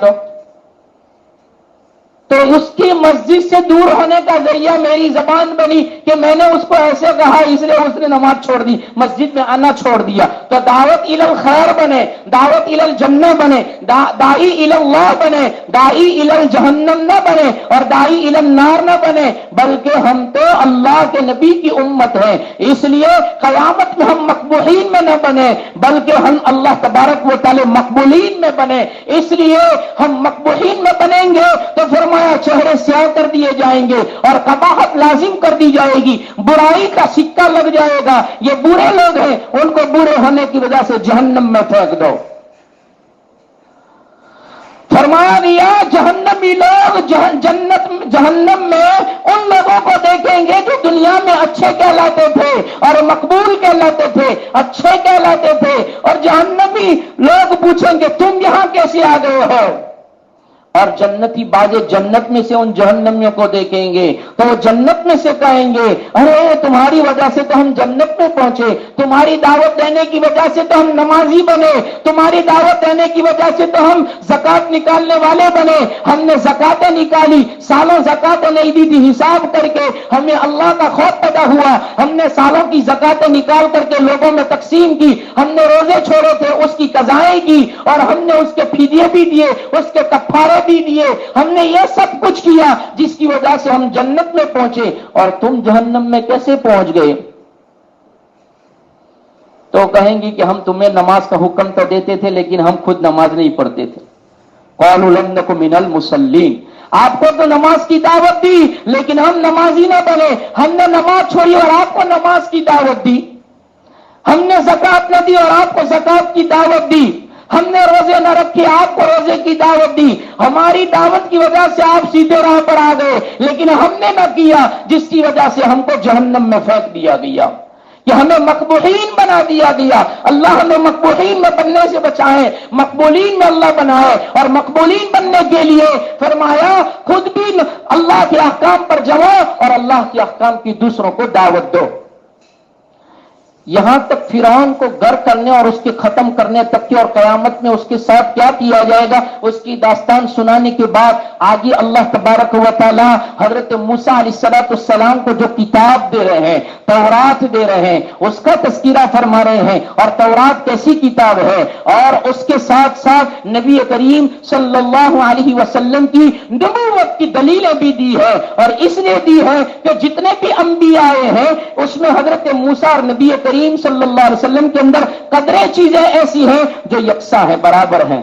[SPEAKER 1] تو اس کی مسجد سے دور ہونے کا ذریعہ میری زبان بنی کہ میں نے اس کو ایسے کہا، اس لیے اس نے نماز چھوڑ دی، مسجد میں آنا چھوڑ دیا۔ تو دعوت الی الخیر بنے، دعوت الی الجنہ بنے، داعی الی اللہ بنے، داعی الی الجہنم نہ بنے اور داعی الی النار نہ بنے، بلکہ ہم تو اللہ کے نبی کی امت ہیں، اس لیے قیامت میں ہم مقبولین میں نہ بنے بلکہ ہم اللہ تبارک و تعالی مقبولین میں بنے۔ اس لیے ہم مقبولین میں بنیں گے تو فرمایا چہرے سیاہ کر دیے جائیں گے اور قباحت لازم کر دی جائے جائے گی، برائی کا سکہ لگ جائے گا، یہ برے لوگ ہیں، ان کو برے ہونے کی وجہ سے جہنم میں پھینک دو۔ فرما دیا جہنمی لوگ جہنم میں ان لوگوں کو دیکھیں گے جو دنیا میں اچھے کہلاتے تھے اور مقبول کہلاتے تھے، اچھے کہلاتے تھے، اور جہنمی لوگ پوچھیں گے تم یہاں کیسے آ گئے ہو؟ اور جنتی بازے جنت میں سے ان جہنمیوں کو دیکھیں گے تو وہ جنت میں سے کہیں گے ارے تمہاری وجہ سے تو ہم جنت میں پہنچے، تمہاری دعوت دینے کی وجہ سے تو ہم نمازی بنے، تمہاری دعوت دینے کی وجہ سے تو ہم زکات نکالنے والے بنے، ہم نے زکاتیں نکالی، سالوں زکاتیں نہیں دی تھی، حساب کر کے ہمیں اللہ کا خوف پیدا ہوا، ہم نے سالوں کی زکاتیں نکال کر کے لوگوں میں تقسیم کی، ہم نے روزے چھوڑے تھے اس کی قضائیں کی، اور ہم نے اس کے فدیے بھی دیے، اس کے کفارے بھی دیے، ہم نے یہ سب کچھ کیا جس کی وجہ سے ہم جنت میں پہنچے، اور تم جہنم میں کیسے پہنچ گئے؟ تو کہیں گی کہ ہم تمہیں نماز کا حکم تو دیتے تھے لیکن ہم خود نماز نہیں پڑھتے تھے۔ قالوا لم نکن من المصلین، آپ کو تو نماز کی دعوت دی لیکن ہم نمازی نہ بنے، ہم نے نماز چھوڑی اور آپ کو نماز کی دعوت دی، ہم نے زکات نہ دی اور آپ کو زکات کی دعوت دی، ہم نے روزے نہ رکھے آپ کو روزے کی دعوت دی، ہماری دعوت کی وجہ سے آپ سیدھے راہ پر آ گئے لیکن ہم نے نہ کیا، جس کی وجہ سے ہم کو جہنم میں پھینک دیا گیا، کہ ہمیں مقبولین بنا دیا گیا۔ اللہ ہمیں مقبولین میں بننے سے بچائے، مقبولین میں اللہ بنائے، اور مقبولین بننے کے لیے فرمایا خود بھی اللہ کے احکام پر جمو اور اللہ کے احکام کی دوسروں کو دعوت دو۔ یہاں تک فرعون کو غرق کرنے اور اس کے ختم کرنے تک کی، اور قیامت میں اس کے ساتھ کیا کیا جائے گا اس کی داستان سنانے کے بعد آگے اللہ تبارک و تعالی حضرت موسیٰ علیہ السلام کو جو کتاب دے رہے ہیں، تورات دے رہے ہیں، اس کا تذکرہ فرما رہے ہیں، اور تورات کیسی کتاب ہے، اور اس کے ساتھ ساتھ نبی کریم صلی اللہ علیہ وسلم کی نبوت کی دلیلیں بھی دی ہے، اور اس لیے دی ہے کہ جتنے بھی انبیاء آئے ہیں اس میں حضرت موسیٰ اور نبی کریم صلی اللہ علیہ وسلم کے اندر قدریں چیزیں ایسی ہیں جو یکساں ہیں، برابر ہیں۔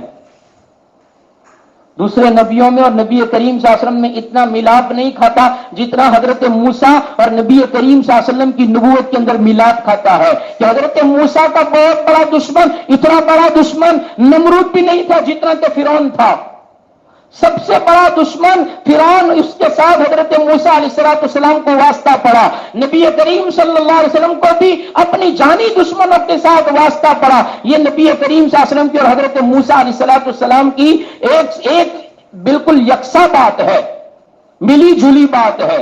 [SPEAKER 1] دوسرے نبیوں میں اور نبی کریم صلی اللہ علیہ وسلم میں اتنا ملاپ نہیں کھاتا جتنا حضرت موسیٰ اور نبی کریم صلی اللہ علیہ وسلم کی نبوت کے اندر ملاپ کھاتا ہے، کہ حضرت موسیٰ کا بہت بڑا دشمن، اتنا بڑا دشمن نمرود بھی نہیں تھا جتنا کہ فرعون تھا، سب سے بڑا دشمن فرعون، اس کے ساتھ حضرت موسیٰ علیہ السلام کو واسطہ پڑا، نبی کریم صلی اللہ علیہ وسلم کو بھی اپنی جانی دشمنوں کے ساتھ واسطہ پڑا۔ یہ نبی کریم صلی اللہ علیہ وسلم کی اور حضرت موسیٰ علیہ السلام کی ایک بالکل یکساں بات ہے، ملی جلی بات ہے۔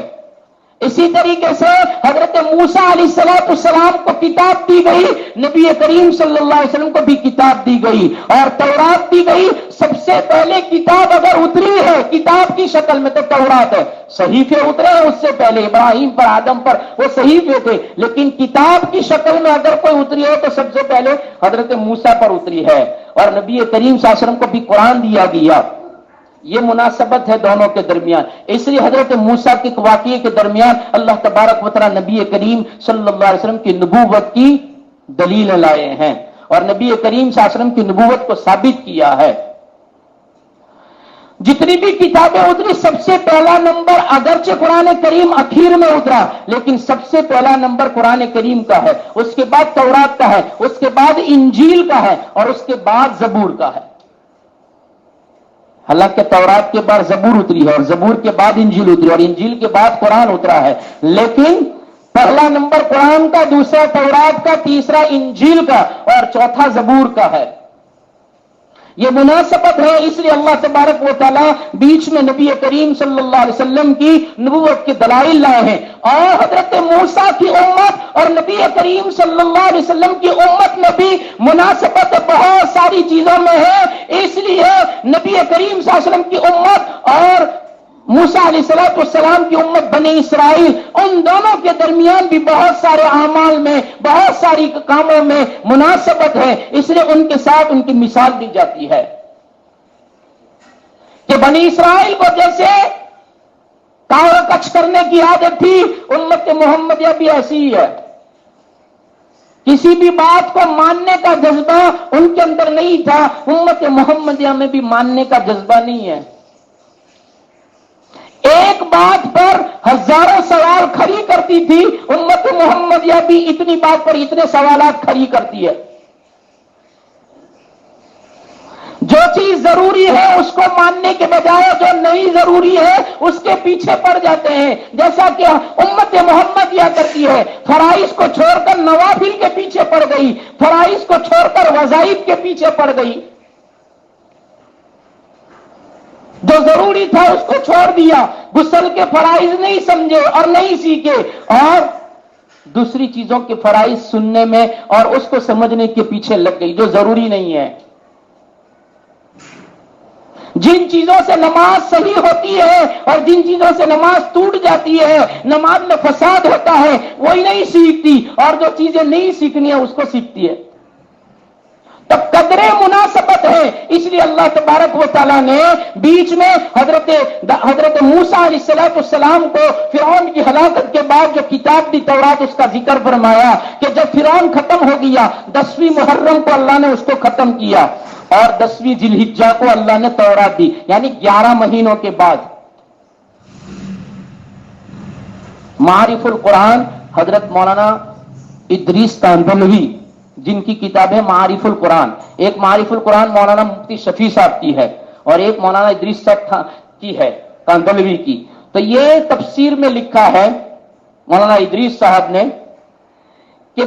[SPEAKER 1] اسی طریقے سے حضرت موسیٰ علیہ السلام کو کتاب دی گئی، نبی کریم صلی اللہ علیہ وسلم کو بھی کتاب دی گئی، اور تورات دی گئی۔ سب سے پہلے کتاب اگر اتری ہے کتاب کی شکل میں تو تورات ہے، صحیفے اترے ہیں اس سے پہلے، ابراہیم پر آدم پر وہ صحیفے تھے، لیکن کتاب کی شکل میں اگر کوئی اتری ہے تو سب سے پہلے حضرت موسیٰ پر اتری ہے، اور نبی کریم صلی اللہ علیہ وسلم کو بھی قرآن دیا گیا۔ یہ مناسبت ہے دونوں کے درمیان، اس لیے حضرت موسیٰ کے واقعے کے درمیان اللہ تبارک و تعالی نبی کریم صلی اللہ علیہ وسلم کی نبوت کی دلیل لائے ہیں، اور نبی کریم صلی اللہ علیہ وسلم کی نبوت کو ثابت کیا ہے۔ جتنی بھی کتابیں اتری سب سے پہلا نمبر اگرچہ قرآن کریم اخیر میں اترا لیکن سب سے پہلا نمبر قرآن کریم کا ہے، اس کے بعد تورات کا ہے، اس کے بعد انجیل کا ہے، اور اس کے بعد زبور کا ہے۔ حالانکہ تورات کے بعد زبور اتری ہے، اور زبور کے بعد انجیل اتری، اور انجیل کے بعد قرآن اترا ہے، لیکن پہلا نمبر قرآن کا، دوسرا تورات کا، تیسرا انجیل کا، اور چوتھا زبور کا ہے۔ یہ مناسبت ہے، اس لیے اللہ تبارک و تعالیٰ بیچ میں نبی کریم صلی اللہ علیہ وسلم کی نبوت کے دلائل لائے ہیں، اور حضرت موسیٰ کی امت اور نبی کریم صلی اللہ علیہ وسلم کی امت میں بھی مناسبت بہت ساری چیزوں میں ہے، اس لیے نبی کریم صلی اللہ علیہ وسلم کی امت اور موسیٰ علیہ السلام کی امت بنی اسرائیل، ان دونوں کے درمیان بھی بہت سارے اعمال میں، بہت ساری کاموں میں مناسبت ہے، اس لیے ان کے ساتھ ان کی مثال دی جاتی ہے کہ بنی اسرائیل کو جیسے کاوڑ کچھ کرنے کی عادت تھی، امت محمدیہ بھی ایسی ہی ہے، کسی بھی بات کو ماننے کا جذبہ ان کے اندر نہیں تھا، امت محمدیہ میں بھی ماننے کا جذبہ نہیں ہے، ایک بات پر ہزاروں سوال کھڑی کر ہوتی تھی، امت محمدیہ بھی اتنی بات پر اتنے سوالات کھڑی کرتی ہے۔ جو چیز ضروری ہے اس کو ماننے کے بجائے جو نہیں ضروری ہے اس کے پیچھے پڑ جاتے ہیں، جیسا کہ امت محمد کیا کرتی ہے، فرائض کو چھوڑ کر نوافل کے پیچھے پڑ گئی، فرائض کو چھوڑ کر وظائف کے پیچھے پڑ گئی، جو ضروری تھا اس کو چھوڑ دیا، غسل کے فرائض نہیں سمجھے اور نہیں سیکھے، اور دوسری چیزوں کے فرائض سننے میں اور اس کو سمجھنے کے پیچھے لگ گئی جو ضروری نہیں ہے۔ جن چیزوں سے نماز صحیح ہوتی ہے اور جن چیزوں سے نماز ٹوٹ جاتی ہے، نماز میں فساد ہوتا ہے، وہی نہیں سیکھتی، اور جو چیزیں نہیں سیکھنی ہے اس کو سیکھتی ہے۔ تب قدر مناسبت ہے، اس لیے اللہ تبارک و تعالیٰ نے بیچ میں حضرت موسیٰ علیہ السلام کو فرعون کی ہلاکت کے بعد جو کتاب دی تورات اس کا ذکر فرمایا کہ جب فرعون ختم ہو گیا، 10ویں محرم کو اللہ نے اس کو ختم کیا اور 10ویں ذی الحجہ کو اللہ نے تورات دی، یعنی 11 مہینوں کے بعد۔ معارف القرآن حضرت مولانا ادریس کاندھلوی جن کی کتاب ہے معارف القرآن، ایک معارف القرآن مولانا مفتی شفیع صاحب کی ہے اور ایک مولانا ادریس صاحب کی ہے کاندھلوی کی، تو یہ تفسیر میں لکھا ہے مولانا ادریس صاحب نے کہ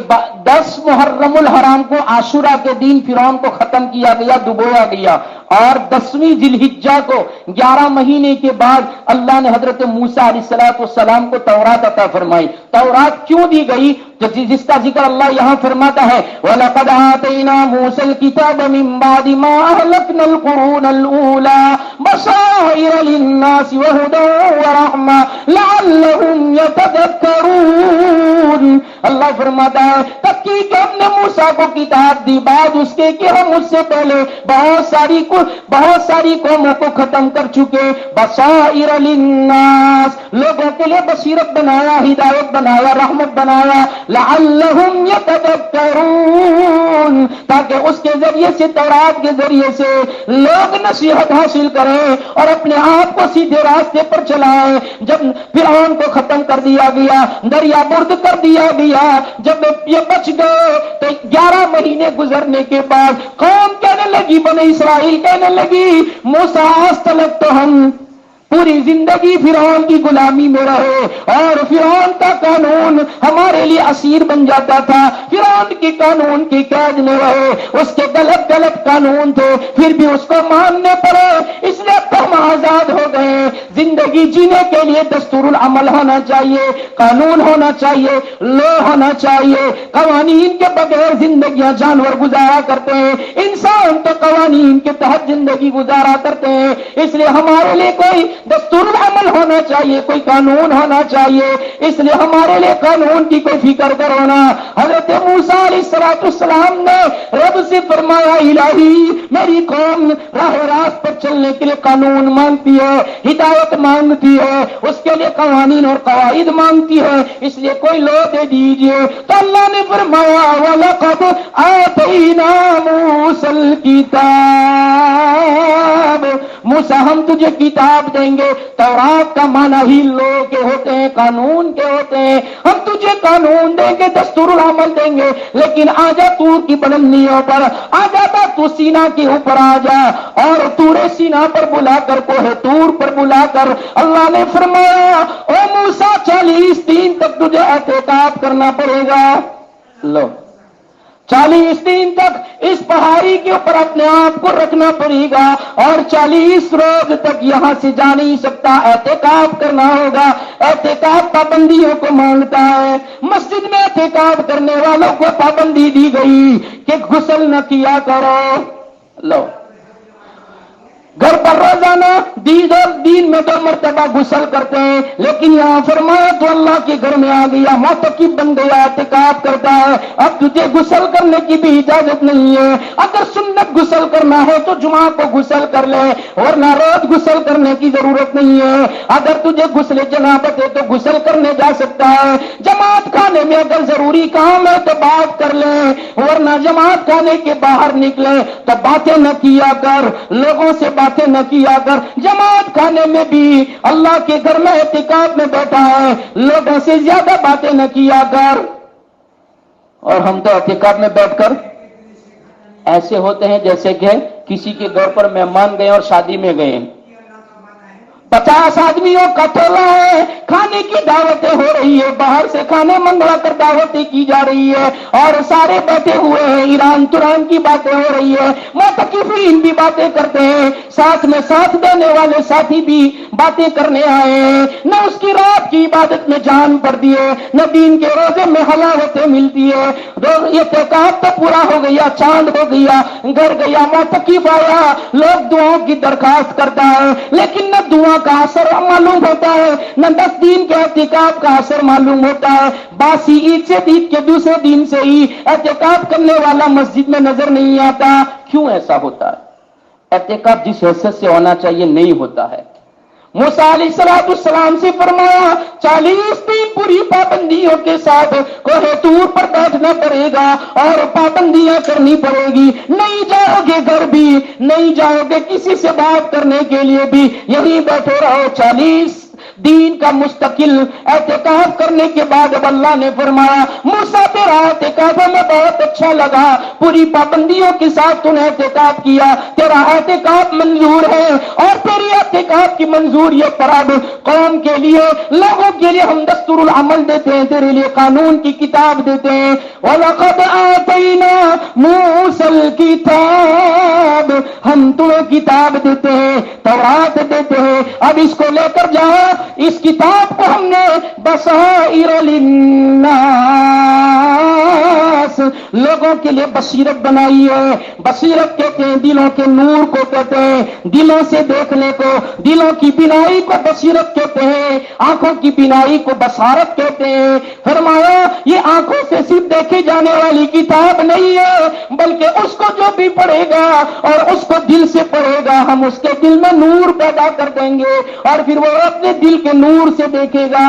[SPEAKER 1] 10 محرم الحرام کو عاشورہ کے دن فرعون کو ختم کیا گیا، ڈبویا گیا، اور 10ویں ذی الحجہ کو 11 مہینے کے بعد اللہ نے حضرت موسیٰ علیہ السلام کو تورات عطا فرمائی۔ تورات کیوں دی گئی؟ جس کا ذکر اللہ یہاں فرماتا ہے وَلَقَدْ آتَيْنَا مُوسَى الْكِتَابَ مِن بَعْدِ مَا أَهْلَكْنَا الْقُرُونَ الْأُولَىٰ بَصَائِرَ لِلنَّاسِ وَهُدًى وَرَحْمَةً لَعَلَّهُمْ يَتَذَكَّرُونَ۔ اللہ فرماتا ہے تحقیق کہ ہم نے موسیٰ کو کتاب دی، بعد اس کے کہ ہم اس سے پہلے بہت ساری قوموں کو ختم کر چکے، بصائر للناس، لوگوں کے لیے بصیرت بنایا، ہدایت بنایا، رحمت بنایا، لعلہم یتذکرون، تاکہ اس کے ذریعے سے، تورات کے ذریعے سے لوگ نصیحت حاصل کریں اور اپنے آپ کو سیدھے راستے پر چلائیں۔ جب فرعون کو ختم کر دیا گیا، دریا برد کر دیا گیا، جب یہ بچ گئے تو 11 مہینے گزرنے کے بعد قوم کہنے لگی، بنی اسرائیل کہنے لگی موسیٰ آج تک تو ہم پوری زندگی فرعون کی غلامی میں رہے اور فرعون کا قانون ہمارے لیے اسیر بن جاتا تھا، فرعون کے قانون کی قید میں رہے، اس کے غلط قانون تھے، پھر بھی اس کو ماننے پڑے، اس لیے ہم آزاد ہو گئے۔ زندگی جینے کے لیے دستور العمل ہونا چاہیے، قانون ہونا چاہیے، لو ہونا چاہیے، قوانین کے بغیر زندگیاں جانور گزارا کرتے ہیں، انسان تو قوانین کے تحت زندگی گزارا کرتے ہیں، اس لیے ہمارے لیے کوئی دستور العمل ہونا چاہیے، کوئی قانون ہونا چاہیے، اس لیے ہمارے لیے قانون کی کوئی فکر کرو نا۔ حضرت موسیٰ علیہ السلام نے رب سے فرمایا الہی میری قوم راہ راست پر چلنے کے لیے قانون مانگتی ہے، ہدایت مانگتی ہے، اس کے لیے قوانین اور قواعد مانگتی ہے، اس لیے کوئی لو دے دیجئے۔ تو اللہ نے فرمایا وَلَقَدْ آتَيْنَا مُوسَى الْكِتَابَ، موسیٰ ہم تجھے کتاب دیں گے۔ تورات کا معنی ہی لو کے ہوتے ہیں، قانون کے ہوتے ہیں، ہم تجھے قانون دیں گے، دستور العمل دیں گے، لیکن آجا طور کی بلندیوں پر، آجا تو سینا کے اوپر آجا، اور طور سینا پر بلا کر، کوہ طور پر بلا کر اللہ نے فرمایا اے موسیٰ 40 دن تک تجھے اعتکاف کرنا پڑے گا۔ لو 40 دن تک اس پہاڑی کے اوپر اپنے آپ کو رکھنا پڑے گا، اور 40 روز تک یہاں سے جا نہیں سکتا، اعتکاف کرنا ہوگا۔ اعتکاف پابندیوں کو مانگتا ہے، مسجد میں اعتکاف کرنے والوں کو پابندی دی گئی کہ غسل نہ کیا کرو۔ لو گھر پر روزانہ دین میں 2 مرتبہ غسل کرتے ہیں، لیکن یہاں فرمایا تو اللہ کے گھر میں آ گیا، معتکف بن گیا، اعتکاف کرتا ہے، اب تجھے غسل کرنے کی بھی اجازت نہیں ہے۔ اگر سنت غسل کرنا ہے تو جمعہ کو غسل کر لے، ورنہ روز غسل کرنے کی ضرورت نہیں ہے۔ اگر تجھے غسل جنابت ہے تو غسل کرنے جا سکتا ہے، جماعت کھانے میں اگر ضروری کام ہے تو بات کر لے، ورنہ جماعت کھانے کے باہر نکلے تو باتیں نہ کیا کر، لوگوں سے بات باتیں نہ کیا کر. جماعت کھانے میں بھی اللہ کے گھر میں اعتکاف میں بیٹھا ہے, لوگوں سے زیادہ باتیں نہ کیا کر. اور ہم تو اعتکاف میں بیٹھ کر ایسے ہوتے ہیں جیسے کہ کسی کے گھر پر مہمان گئے اور شادی میں گئے. 50 آدمیوں کا ٹولہ ہے, کھانے کی دعوتیں ہو رہی ہے, باہر سے کھانے منگوا کر دعوتیں کی جا رہی ہے, اور سارے بیٹھے ہوئے ہیں, ایران تران کی باتیں ہو رہی ہے, معتکفین بھی باتیں کرتے ہیں, ساتھ میں ساتھ دینے والے ساتھی بھی باتیں کرنے آئے ہیں. نہ اس کی رات کی عبادت میں جان پڑتی ہے, نہ دین کے روزے میں حلاوتیں ملتی ہے. اعتکاف تو پورا ہو گیا, چاند ہو گیا, گھر گیا, معتکف آیا, لوگ دعاؤں کی درخواست کرتا ہے, لیکن نہ دعا کا اثر معلوم ہوتا ہے, نہ 10 دن کے اعتکاف کا اثر معلوم ہوتا ہے. باسی عید سے عید کے دوسرے دن سے ہی اعتکاف کرنے والا مسجد میں نظر نہیں آتا. کیوں ایسا ہوتا ہے؟ اعتکاف جس حیثیت سے ہونا چاہیے نہیں ہوتا ہے. موسیٰ علیہ السلام سے فرمایا 40 دن پوری پابندیوں کے ساتھ کوہ طور پر بیٹھنا پڑے گا اور پابندیاں کرنی پڑے گی. نہیں جاؤ گے گھر بھی, نہیں جاؤ گے کسی سے بات کرنے کے لیے بھی, یہیں بیٹھے رہو. 40 دین کا مستقل اعتکاف کرنے کے بعد اب اللہ نے فرمایا موسیٰ تیرا اعتکاف ہمیں بہت اچھا لگا, پوری پابندیوں کے ساتھ تو نے اعتکاف کیا, تیرا اعتکاف منظور ہے, اور تیری اعتکاف کی منظوریت پر اب قوم کے لیے, لوگوں کے لیے ہم دستور العمل دیتے ہیں, تیرے لیے قانون کی کتاب دیتے ہیں. وَلَقَدْ آتَيْنَا مُوسَى الْكِتَابَ, ہم تمہیں کتاب دیتے ہیں, تورات دیتے ہیں, اب اس کو لے کر جاؤ. اس کتاب کو ہم نے بصائر للناس, لوگوں کے لیے بصیرت بنائی ہے. بصیرت کہتے ہیں دلوں کے نور کو کہتے ہیں, دلوں سے دیکھنے کو, دلوں کی بینائی کو بصیرت کہتے ہیں, آنکھوں کی بینائی کو بصارت کہتے ہیں. فرمایا یہ آنکھوں سے صرف دیکھے جانے والی کتاب نہیں ہے, بلکہ اس کو جو بھی پڑھے گا اور اس کو دل سے پڑھے گا, ہم اس کے دل میں نور پیدا کر دیں گے, اور پھر وہ اپنے دل کے نور سے دیکھے گا.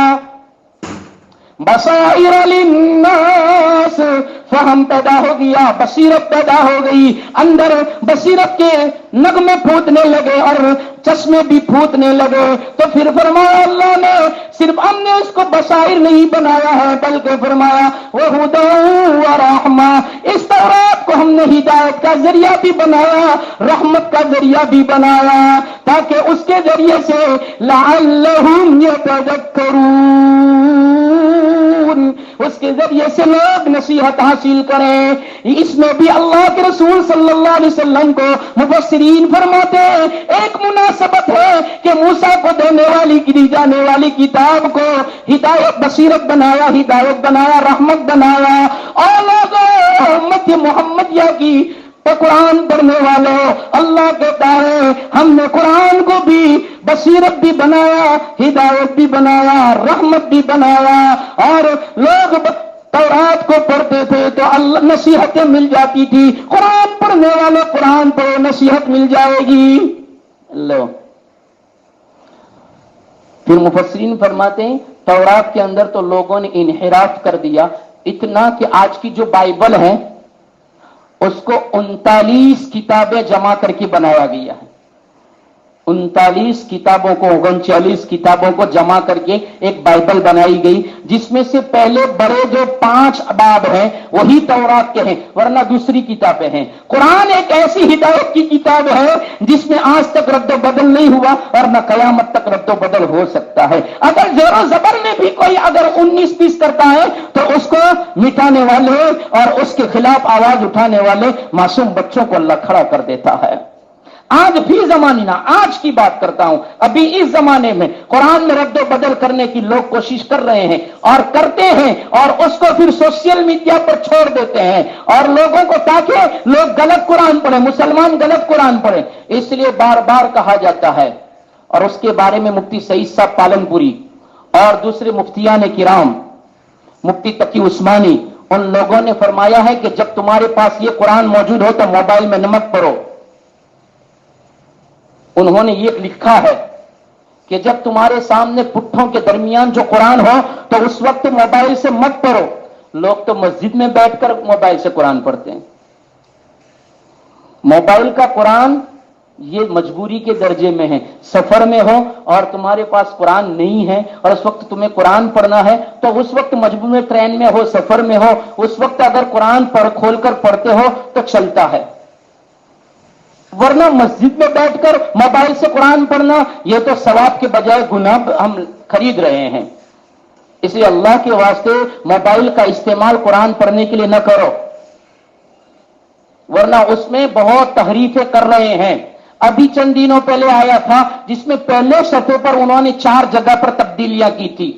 [SPEAKER 1] بصائر للناس, فہم پیدا ہو گیا, بصیرت پیدا ہو گئی, اندر بصیرت کے نغمے پھوٹنے لگے اور چشمے بھی پھوٹنے لگے. تو پھر فرمایا اللہ نے صرف ہم نے اس کو بصائر نہیں بنایا ہے, بلکہ فرمایا وَهُدًى وَرَحْمَةً, اس تورات کو ہم نے ہدایت کا ذریعہ بھی بنایا, رحمت کا ذریعہ بھی بنایا, تاکہ اس کے ذریعے سے لعلہم یتذکرون, اس کے ذریعے سے لوگ نصیحت حاصل کریں. اس میں بھی اللہ کے رسول صلی اللہ علیہ وسلم کو مفسرین فرماتے ہیں ایک مناسبت ہے کہ موسیٰ کو دینے والی دی جانے والی کتاب کو ہدایت بصیرت بنایا, ہدایت بنایا, رحمت بنایا. اور لوگوں امت محمدیہ کی تو قرآن پڑھنے والوں, اللہ کہتا ہے ہم نے قرآن کو بھی بصیرت بھی بنایا, ہدایت بھی بنایا, رحمت بھی بنایا. اور لوگ تورات کو پڑھتے تھے تو اللہ نصیحتیں مل جاتی تھی, قرآن پڑھنے والے قرآن پڑھو نصیحت مل جائے گی. لو پھر مفسرین فرماتے ہیں تورات کے اندر تو لوگوں نے انحراف کر دیا اتنا کہ آج کی جو بائبل ہے اس کو 39 کتابیں جمع کر کے بنایا گیا ہے. 39 کتابوں کو 39 کتابوں کو جمع کر کے ایک بائبل بنائی گئی, جس میں سے پہلے بڑے جو 5 باب ہیں وہی تورات کے ہیں, ورنہ دوسری کتابیں ہیں. قرآن ایک ایسی ہدایت کی کتاب ہے جس میں آج تک رد و بدل نہیں ہوا اور نہ قیامت تک رد و بدل ہو سکتا ہے. اگر زور و زبر میں بھی کوئی اگر 19-20 کرتا ہے تو اس کو مٹانے والے اور اس کے خلاف آواز اٹھانے والے معصوم بچوں کو اللہ کھڑا کر دیتا ہے. آج بھی زمانے نہ, آج کی بات کرتا ہوں, ابھی اس زمانے میں قرآن میں رد و بدل کرنے کی لوگ کوشش کر رہے ہیں اور کرتے ہیں, اور اس کو پھر سوشل میڈیا پر چھوڑ دیتے ہیں اور لوگوں کو, تاکہ لوگ غلط قرآن پڑھیں, مسلمان غلط قرآن پڑھیں. اس لیے بار بار کہا جاتا ہے, اور اس کے بارے میں مفتی سعید صاحب پالنپوری اور دوسرے مفتیان کرام, مفتی تقی عثمانی, ان لوگوں نے فرمایا ہے کہ جب تمہارے پاس یہ قرآن موجود ہو تو موبائل میں نہ مت پڑھو. انہوں نے یہ لکھا ہے کہ جب تمہارے سامنے پٹھوں کے درمیان جو قرآن ہو تو اس وقت موبائل سے مت پڑھو. لوگ تو مسجد میں بیٹھ کر موبائل سے قرآن پڑھتے ہیں. موبائل کا قرآن یہ مجبوری کے درجے میں ہے. سفر میں ہو اور تمہارے پاس قرآن نہیں ہے اور اس وقت تمہیں قرآن پڑھنا ہے تو اس وقت مجبور میں ٹرین میں ہو, سفر میں ہو, اس وقت اگر قرآن کھول کر پڑھتے ہو تو چلتا ہے. ورنہ مسجد میں بیٹھ کر موبائل سے قرآن پڑھنا یہ تو ثواب کے بجائے گناہ ہم خرید رہے ہیں. اس لیے اللہ کے واسطے موبائل کا استعمال قرآن پڑھنے کے لیے نہ کرو, ورنہ اس میں بہت تحریفیں کر رہے ہیں. ابھی چند دنوں پہلے آیا تھا جس میں پہلے صفحے پر انہوں نے 4 جگہ پر تبدیلیاں کی تھی.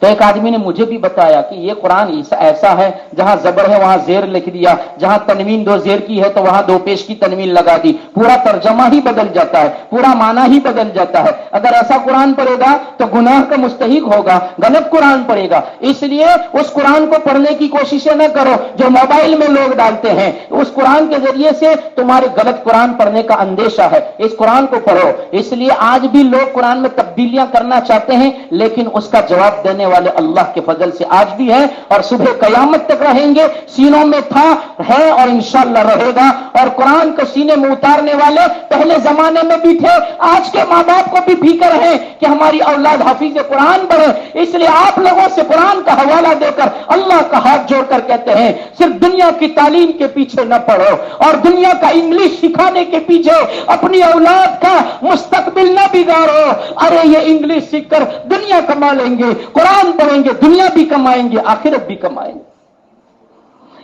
[SPEAKER 1] تو ایک آدمی نے مجھے بھی بتایا کہ یہ قرآن ایسا ہے جہاں زبر ہے وہاں زیر لکھ دیا, جہاں تنوین 2 زیر کی ہے تو وہاں 2 پیش کی تنوین لگا دی, پورا ترجمہ ہی بدل جاتا ہے, پورا معنی ہی بدل جاتا ہے. اگر ایسا قرآن پڑھے گا تو گناہ کا مستحق ہوگا, غلط قرآن پڑھے گا. اس لیے اس قرآن کو پڑھنے کی کوششیں نہ کرو جو موبائل میں لوگ ڈالتے ہیں. اس قرآن کے ذریعے سے تمہارے غلط قرآن پڑھنے کا اندیشہ ہے. اس قرآن کو پڑھو. اس لیے آج بھی لوگ قرآن میں تبدیلیاں کرنا چاہتے ہیں, لیکن اس کا جواب دینے والے اللہ کے فضل سے آج بھی ہے اور صبح قیامت تک رہیں گے. سینوں میں تھا, ہے اور انشاءاللہ رہے گا. اور قرآن کو سینے میں اتارنے والے پہلے زمانے میں بھی تھے, آج کے ماں باپ کو بھی فکر ہے کہ ہماری اولاد حافظ قرآن بنے. اس لیے آپ لوگوں سے قرآن کا حوالہ دے کر اللہ کا ہاتھ جوڑ کر کہتے ہیں صرف دنیا کی تعلیم کے پیچھے نہ پڑھو اور دنیا کا انگلش سکھانے کے پیچھے اپنی اولاد کا مستقبل نہ بگاڑو. ارے یہ انگلش سیکھ کر دنیا کما لیں گے, قرآن پڑھیں گے, دنیا بھی کمائیں گے, آخرت بھی کمائیں گے.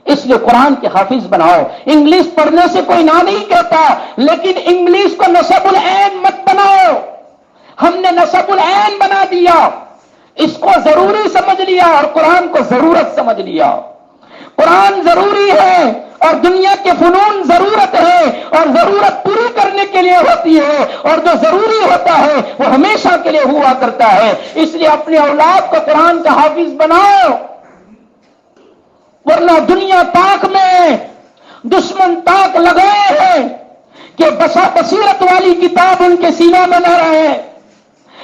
[SPEAKER 1] اس لیے قرآن کے حافظ بناؤ. انگلش پڑھنے سے کوئی نہ نہیں کہتا, لیکن انگلش کو نصب العین مت بناؤ. ہم نے نصب العین بنا دیا, اس کو ضروری سمجھ لیا اور قرآن کو ضرورت سمجھ لیا. قرآن ضروری ہے اور دنیا کے فنون ضرورت ہے اور ضرورت پوری کرنے کے لیے ہوتی ہے, اور جو ضروری ہوتا ہے وہ ہمیشہ کے لیے ہوا کرتا ہے. اس لیے اپنے اولاد کو قرآن کا حافظ بناؤ, ورنہ دنیا پاک میں دشمن تاک لگائے ہیں کہ بصیرت والی کتاب ان کے سینوں میں نہ رہے,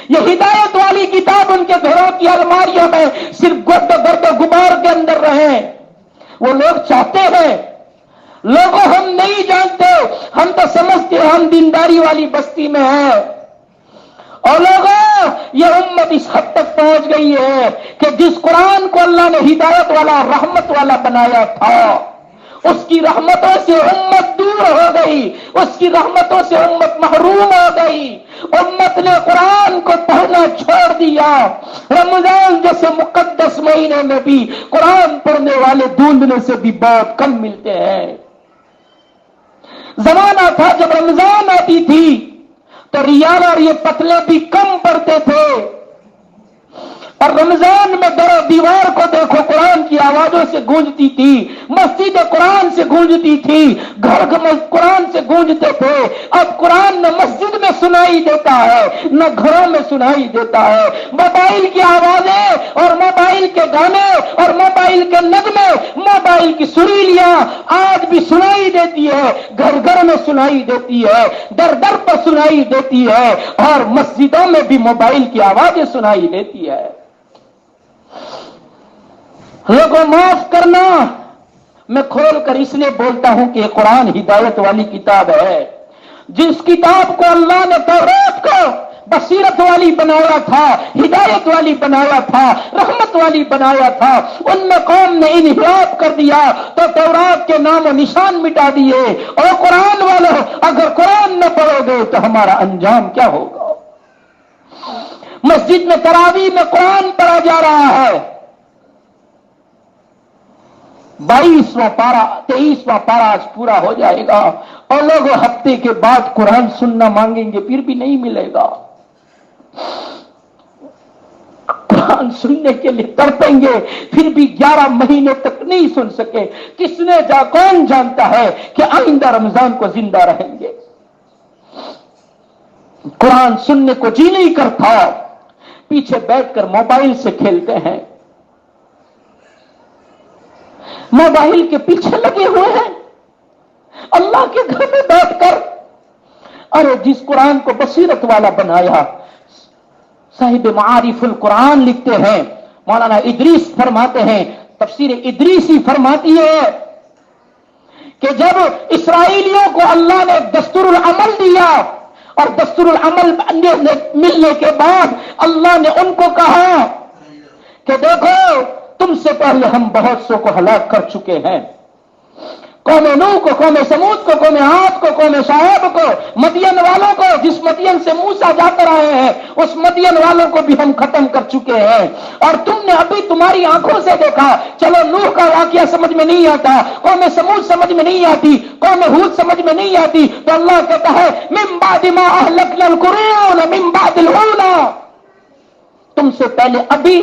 [SPEAKER 1] یہ ہدایت والی کتاب ان کے گھروں کی الماریوں میں صرف گرد غبار کے اندر رہے. وہ لوگ چاہتے ہیں, لوگوں ہم نہیں جانتے, ہم تو سمجھتے ہیں ہم دینداری والی بستی میں ہیں. اور لوگوں یہ امت اس حد تک پہنچ گئی ہے کہ جس قرآن کو اللہ نے ہدایت والا رحمت والا بنایا تھا اس کی رحمتوں سے امت دور ہو گئی, اس کی رحمتوں سے امت محروم ہو گئی. امت نے قرآن کو پڑھنا چھوڑ دیا. رمضان جیسے مقدس مہینے میں بھی قرآن پڑھنے والے ڈھونڈنے سے بھی بہت کم ملتے ہیں. زمانہ تھا جب رمضان آتی تھی تو ریال اور یہ پتلے بھی کم پڑتے تھے, اور رمضان میں در و دیوار کو دیکھو قرآن کی آوازوں سے گونجتی تھی, مسجد قرآن سے گونجتی تھی, گھر قرآن سے گونجتے تھے. اب قرآن نہ مسجد میں سنائی دیتا ہے نہ گھروں میں سنائی دیتا ہے. موبائل کی آوازیں اور موبائل کے گانے اور موبائل کے نغمے, موبائل کی سریلیاں آج بھی سنائی دیتی ہے, گھر گھر میں سنائی دیتی ہے, در در پر سنائی دیتی ہے, اور مسجدوں میں بھی موبائل کی آوازیں سنائی دیتی ہے. لوگوں معاف کرنا, میں کھول کر اس لیے بولتا ہوں کہ قرآن ہدایت والی کتاب ہے. جس کتاب کو اللہ نے تورات کو بصیرت والی بنایا تھا, ہدایت والی بنایا تھا, رحمت والی بنایا تھا, ان میں قوم نے انحراف کر دیا تو تورات کے نام و نشان مٹا دیے. اور قرآن والوں, اگر قرآن نہ پڑھو گے تو ہمارا انجام کیا ہوگا؟ مسجد میں تراویح میں قرآن پڑھا جا رہا ہے, 22واں پارا 23واں پارا آج پورا ہو جائے گا, اور لوگ ہفتے کے بعد قرآن سننا مانگیں گے پھر بھی نہیں ملے گا. قرآن سننے کے لیے تڑپیں گے پھر بھی 11 مہینے تک نہیں سن سکے. کس نے کون جانتا ہے کہ آئندہ رمضان کو زندہ رہیں گے؟ قرآن سننے کو جی نہیں کرتا, پیچھے بیٹھ کر موبائل سے کھیلتے ہیں, موبائل کے پیچھے لگے ہوئے ہیں. اللہ کے گھر میں بیٹھ کر, ارے جس قرآن کو بصیرت والا بنایا, صاحب معارف القرآن لکھتے ہیں, مولانا ادریس فرماتے ہیں, تفسیر ادریسی فرماتی ہے کہ جب اسرائیلیوں کو اللہ نے دستور العمل دیا اور دستور العمل ملنے کے بعد اللہ نے ان کو کہا کہ دیکھو تم سے پہلے ہم بہت سو کو ہلاک کر چکے ہیں، قوم نوح کو، قوم سمود کو، قوم عاد کو، قوم شعیب کو، مدین والوں کو، جس مدین سے موسیٰ جا کر آئے ہیں اس مدین والوں کو بھی ہم ختم کر چکے ہیں، اور تم نے ابھی تمہاری آنکھوں سے دیکھا۔ چلو نوح کا واقعہ سمجھ میں نہیں آتا، قوم سمود سمجھ میں نہیں آتی، قوم ہود سمجھ میں نہیں آتی، تو اللہ کہتا ہے من بعد ما اہلکنا القرون من بعد الاولی، تم سے پہلے ابھی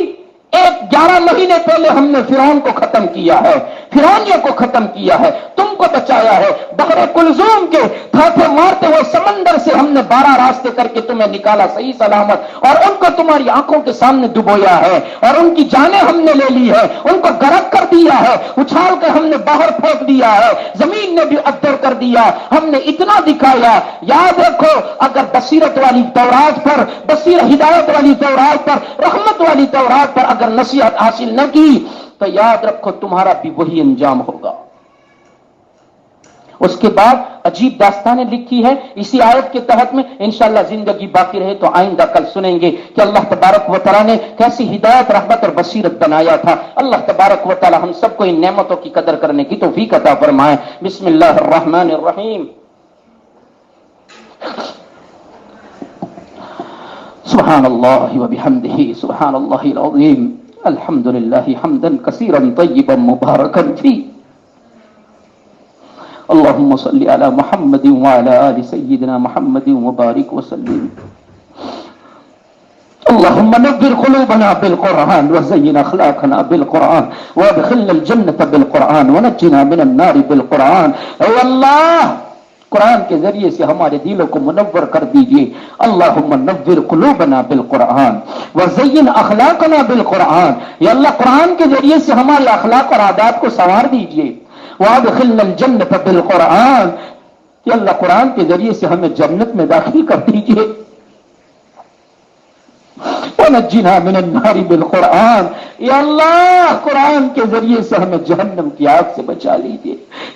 [SPEAKER 1] 11 مہینے پہلے ہم نے فرعون کو ختم کیا ہے، فرعونیوں کو ختم کیا ہے، تم کو بچایا ہے، بحر کلزوم کے تھاپے مارتے ہوئے سمندر سے ہم نے 12 راستے کر کے تمہیں نکالا صحیح سلامت، اور ان کو تمہاری آنکھوں کے سامنے ڈبویا ہے، اور ان کی جانیں ہم نے لے لی ہے، ان کو غرق کر دیا ہے، اچھال کر ہم نے باہر پھینک دیا ہے، زمین نے بھی ابتر کر دیا، ہم نے اتنا دکھایا۔ یاد رکھو اگر بصیرت والی تورات پر، ہدایت والی تورات پر، رحمت والی تورات پر اگر نصیحت حاصل نہ کی تو یاد رکھو تمہارا بھی وہی انجام ہوگا۔ اس کے بعد عجیب داستانیں لکھی ہے اسی آیت کے تحت میں، انشاءاللہ زندگی باقی رہے تو آئندہ کل سنیں گے کہ اللہ تبارک و تعالیٰ نے کیسی ہدایت، رحمت اور بصیرت بنایا تھا۔ اللہ تبارک و تعالیٰ ہم سب کو ان نعمتوں کی قدر کرنے کی توفیق عطا فرمائے۔ بسم اللہ الرحمن الرحیم۔ سبحان اللہ وبحمدہ سبحان اللہ العظیم، الحمد للہ حمدا کثیرا طیبا مبارکا فیہ، اللهم صل على محمد وعلى آل سيدنا محمد وبارك وسلم، اللهم نور قلوبنا بالقرآن وزين أخلاقنا بالقرآن وادخلنا الجنة بالقرآن ونجنا من النار بالقرآن۔ اے اللہ قرآن کے ذریعے سے ہمارے دلوں کو منور کر دیجئے، اللہم نور قلوبنا بالقرآن وزین اخلاقنا بالقرآن، یا اللہ قرآن کے ذریعے سے ہمارے اخلاق اور عادات کو سنوار دیجئے، وادخلنا الجنت بالقرآن، یا اللہ قرآن کے ذریعے سے ہمیں جنت میں داخل کر دیجئے، ونجنا من النار بالقرآن، یا اللہ قرآن کے ذریعے سے ہمیں جہنم کی آگ سے بچا لیجئے،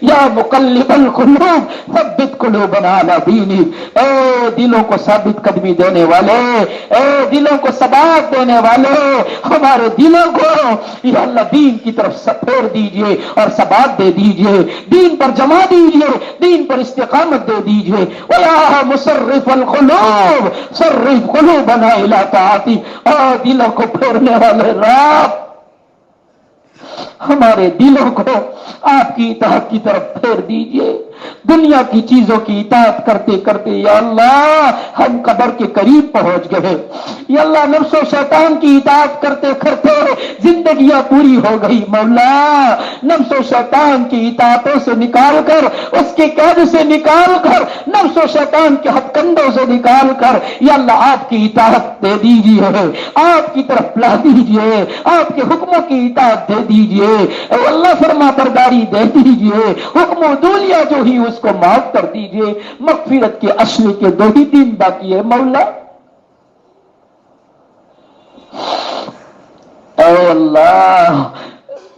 [SPEAKER 1] یا مقلب القلوب ثبت قلوبنا علی دینک، اے دلوں کو ثابت قدمی دینے والے، اے دلوں کو ثبات دینے والے، ہمارے دلوں کو یا اللہ دین کی طرف پھیر دیجئے اور ثبات دے دیجئے، دین پر جما دیجئے، دین پر استقامت دے دیجئے، ویا مصرف القلوب صرف قلوبنا الی طاعتک، اور دلوں کو پھیرنے والے رب ہمارے دلوں کو آپ کی اطاعت کی طرف پھیر دیجئے۔ دنیا کی چیزوں کی اطاعت کرتے کرتے یا اللہ ہم قبر کے قریب پہنچ گئے، یا اللہ نفس و شیطان کی اطاعت کرتے کرتے زندگیاں پوری ہو گئی، مولا نفس و شیطان کی اطاعتوں سے نکال کر، اس کے قید سے نکال کر، نفس و شیطان کے ہتھ کنڈوں سے نکال کر یا اللہ آپ کی اطاعت دے دیجئے، آپ کی طرف لا دیجئے، آپ کے حکموں کی اطاعت دے دیجئے، اے اللہ فرما برداری دے دیجئے، حکم و دولیہ جو ہی اس کو معاف کر دیجئے۔ مغفرت کے اشرے کے 2 ہی دن باقی ہے مولا، اے اللہ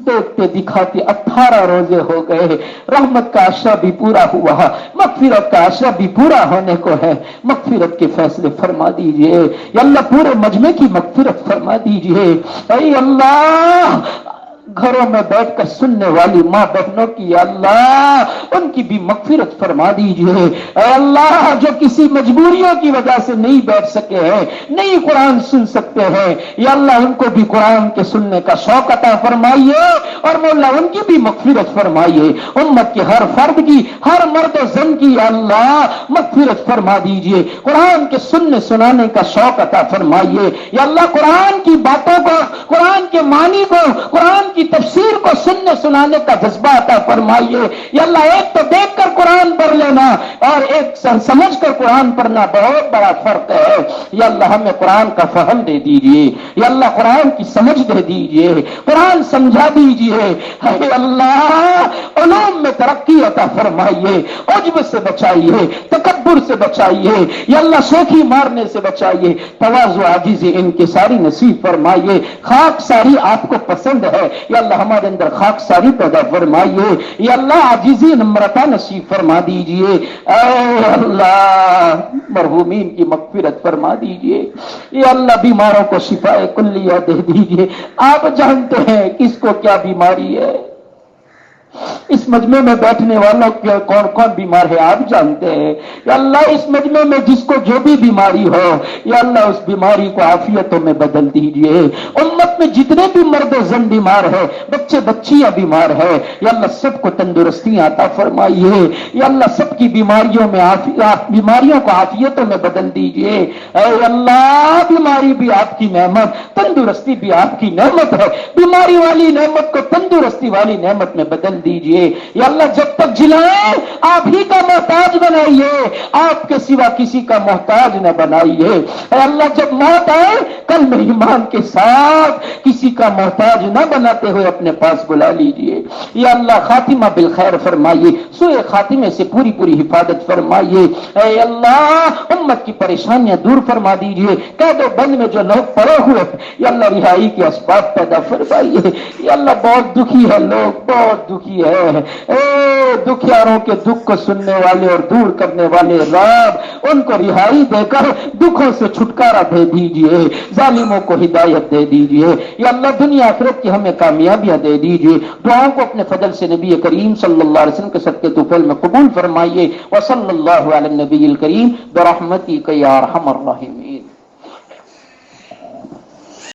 [SPEAKER 1] دیکھتے دکھاتے 18 روزے ہو گئے، رحمت کا عشرہ بھی پورا ہوا، مغفرت کا عشرہ بھی پورا ہونے کو ہے، مغفرت کے فیصلے فرما دیجئے یا اللہ، پورے مجمع کی مغفرت فرما دیجئے، اے اللہ گھروں میں بیٹھ کر سننے والی ماں بہنوں کی یا اللہ ان کی بھی مغفرت فرما دیجئے، اے اللہ جو کسی مجبوریوں کی وجہ سے نہیں بیٹھ سکے ہیں، نہیں قرآن سن سکتے ہیں، یا اللہ ان کو بھی قرآن کے سننے کا شوق عطا فرمائیے، اور مولا ان کی بھی مغفرت فرمائیے، امت کے ہر فرد کی، ہر مرد و زن کی یا اللہ مغفرت فرما دیجئے، قرآن کے سننے سنانے کا شوق عطا فرمائیے، یا اللہ قرآن کی باتوں کو، قرآن کے معنی کو، قرآن کی تفسیر کو سننے سنانے کا جذبہ عطا فرمائیے، یا اللہ ایک تو دیکھ کر قرآن پڑھ لینا اور ایک سمجھ کر قرآن پڑھنا بہت بڑا فرق ہے، یا اللہ ہمیں قرآن کا فہم دے دیجئے، یا اللہ قرآن کی سمجھ دے دیجئے، قرآن سمجھا دیجئے، اے اللہ علوم میں ترقی عطا فرمائیے، عجب سے بچائیے، تکبر سے بچائیے، یا اللہ شوخی مارنے سے بچائیے، تواضع عاجزی انکساری نصیب فرمائیے، خاک ساری آپ کو پسند ہے، یا اللہ ہمارے اندر خاک ساری پیدا فرمائیے، یا اللہ عاجزی نمرتا نصیب فرما دیجئے، اے اللہ مرحومین کی مغفرت فرما دیجئے، یا اللہ بیماروں کو شفاء کلیہ دے دیجئے۔ آپ جانتے ہیں کس کو کیا بیماری ہے، اس مجمع میں بیٹھنے والوں کے کون کون بیمار ہے آپ جانتے ہیں، یا اللہ اس مجمع میں جس کو جو بھی بیماری ہو یا اللہ اس بیماری کو عافیتوں میں بدل دیجئے۔ امت میں جتنے بھی مرد و زن بیمار ہے، بچے بچیاں بیمار ہے، یا اللہ سب کو تندرستی عطا فرمائیے، یا اللہ سب کی بیماریوں میں بیماریوں کو عافیتوں میں بدل دیجئے۔ اے اللہ بیماری بھی آپ کی نعمت، تندرستی بھی آپ کی نعمت ہے، بیماری والی نعمت کو تندرستی والی نعمت میں بدل دیجئے، یا اللہ جب تک جلائیں آپ ہی کا محتاج بنائیے، آپ کے سوا کسی کا محتاج نہ بنائیے۔ اے اللہ جب موت آئے کل میں ایمان کے ساتھ کسی کا محتاج نہ بناتے ہوئے اپنے پاس بلا لیجئے، یا اللہ خاتمہ بالخیر فرمائیے، سوء خاتمے سے پوری پوری حفاظت فرمائیے۔ اے اللہ امت کی پریشانیاں دور فرما دیجئے، قید و بند میں جو لوگ پڑے ہوئے یا اللہ رہائی کے اسباب پیدا فرمائیے، یا اللہ بہت دکھی ہے لوگ، بہت دکھی ہے، اے دکھیاروں کے دکھ کو سننے والے اور دور کرنے والے رب ان کو رہائی دے کر دکھوں سے چھٹکارا دے دیجئے، ظالموں کو ہدایت دے دیجئے، یا اللہ دنیا آخرت کی ہمیں کامیابیاں دے دیجئے۔ دعاؤں کو اپنے فضل سے نبی کریم صلی اللہ علیہ وسلم کے صدقے طفیل میں قبول فرمائیے، وصلی اللہ علی النبی الکریم برحمتک یا ارحم الراحمین۔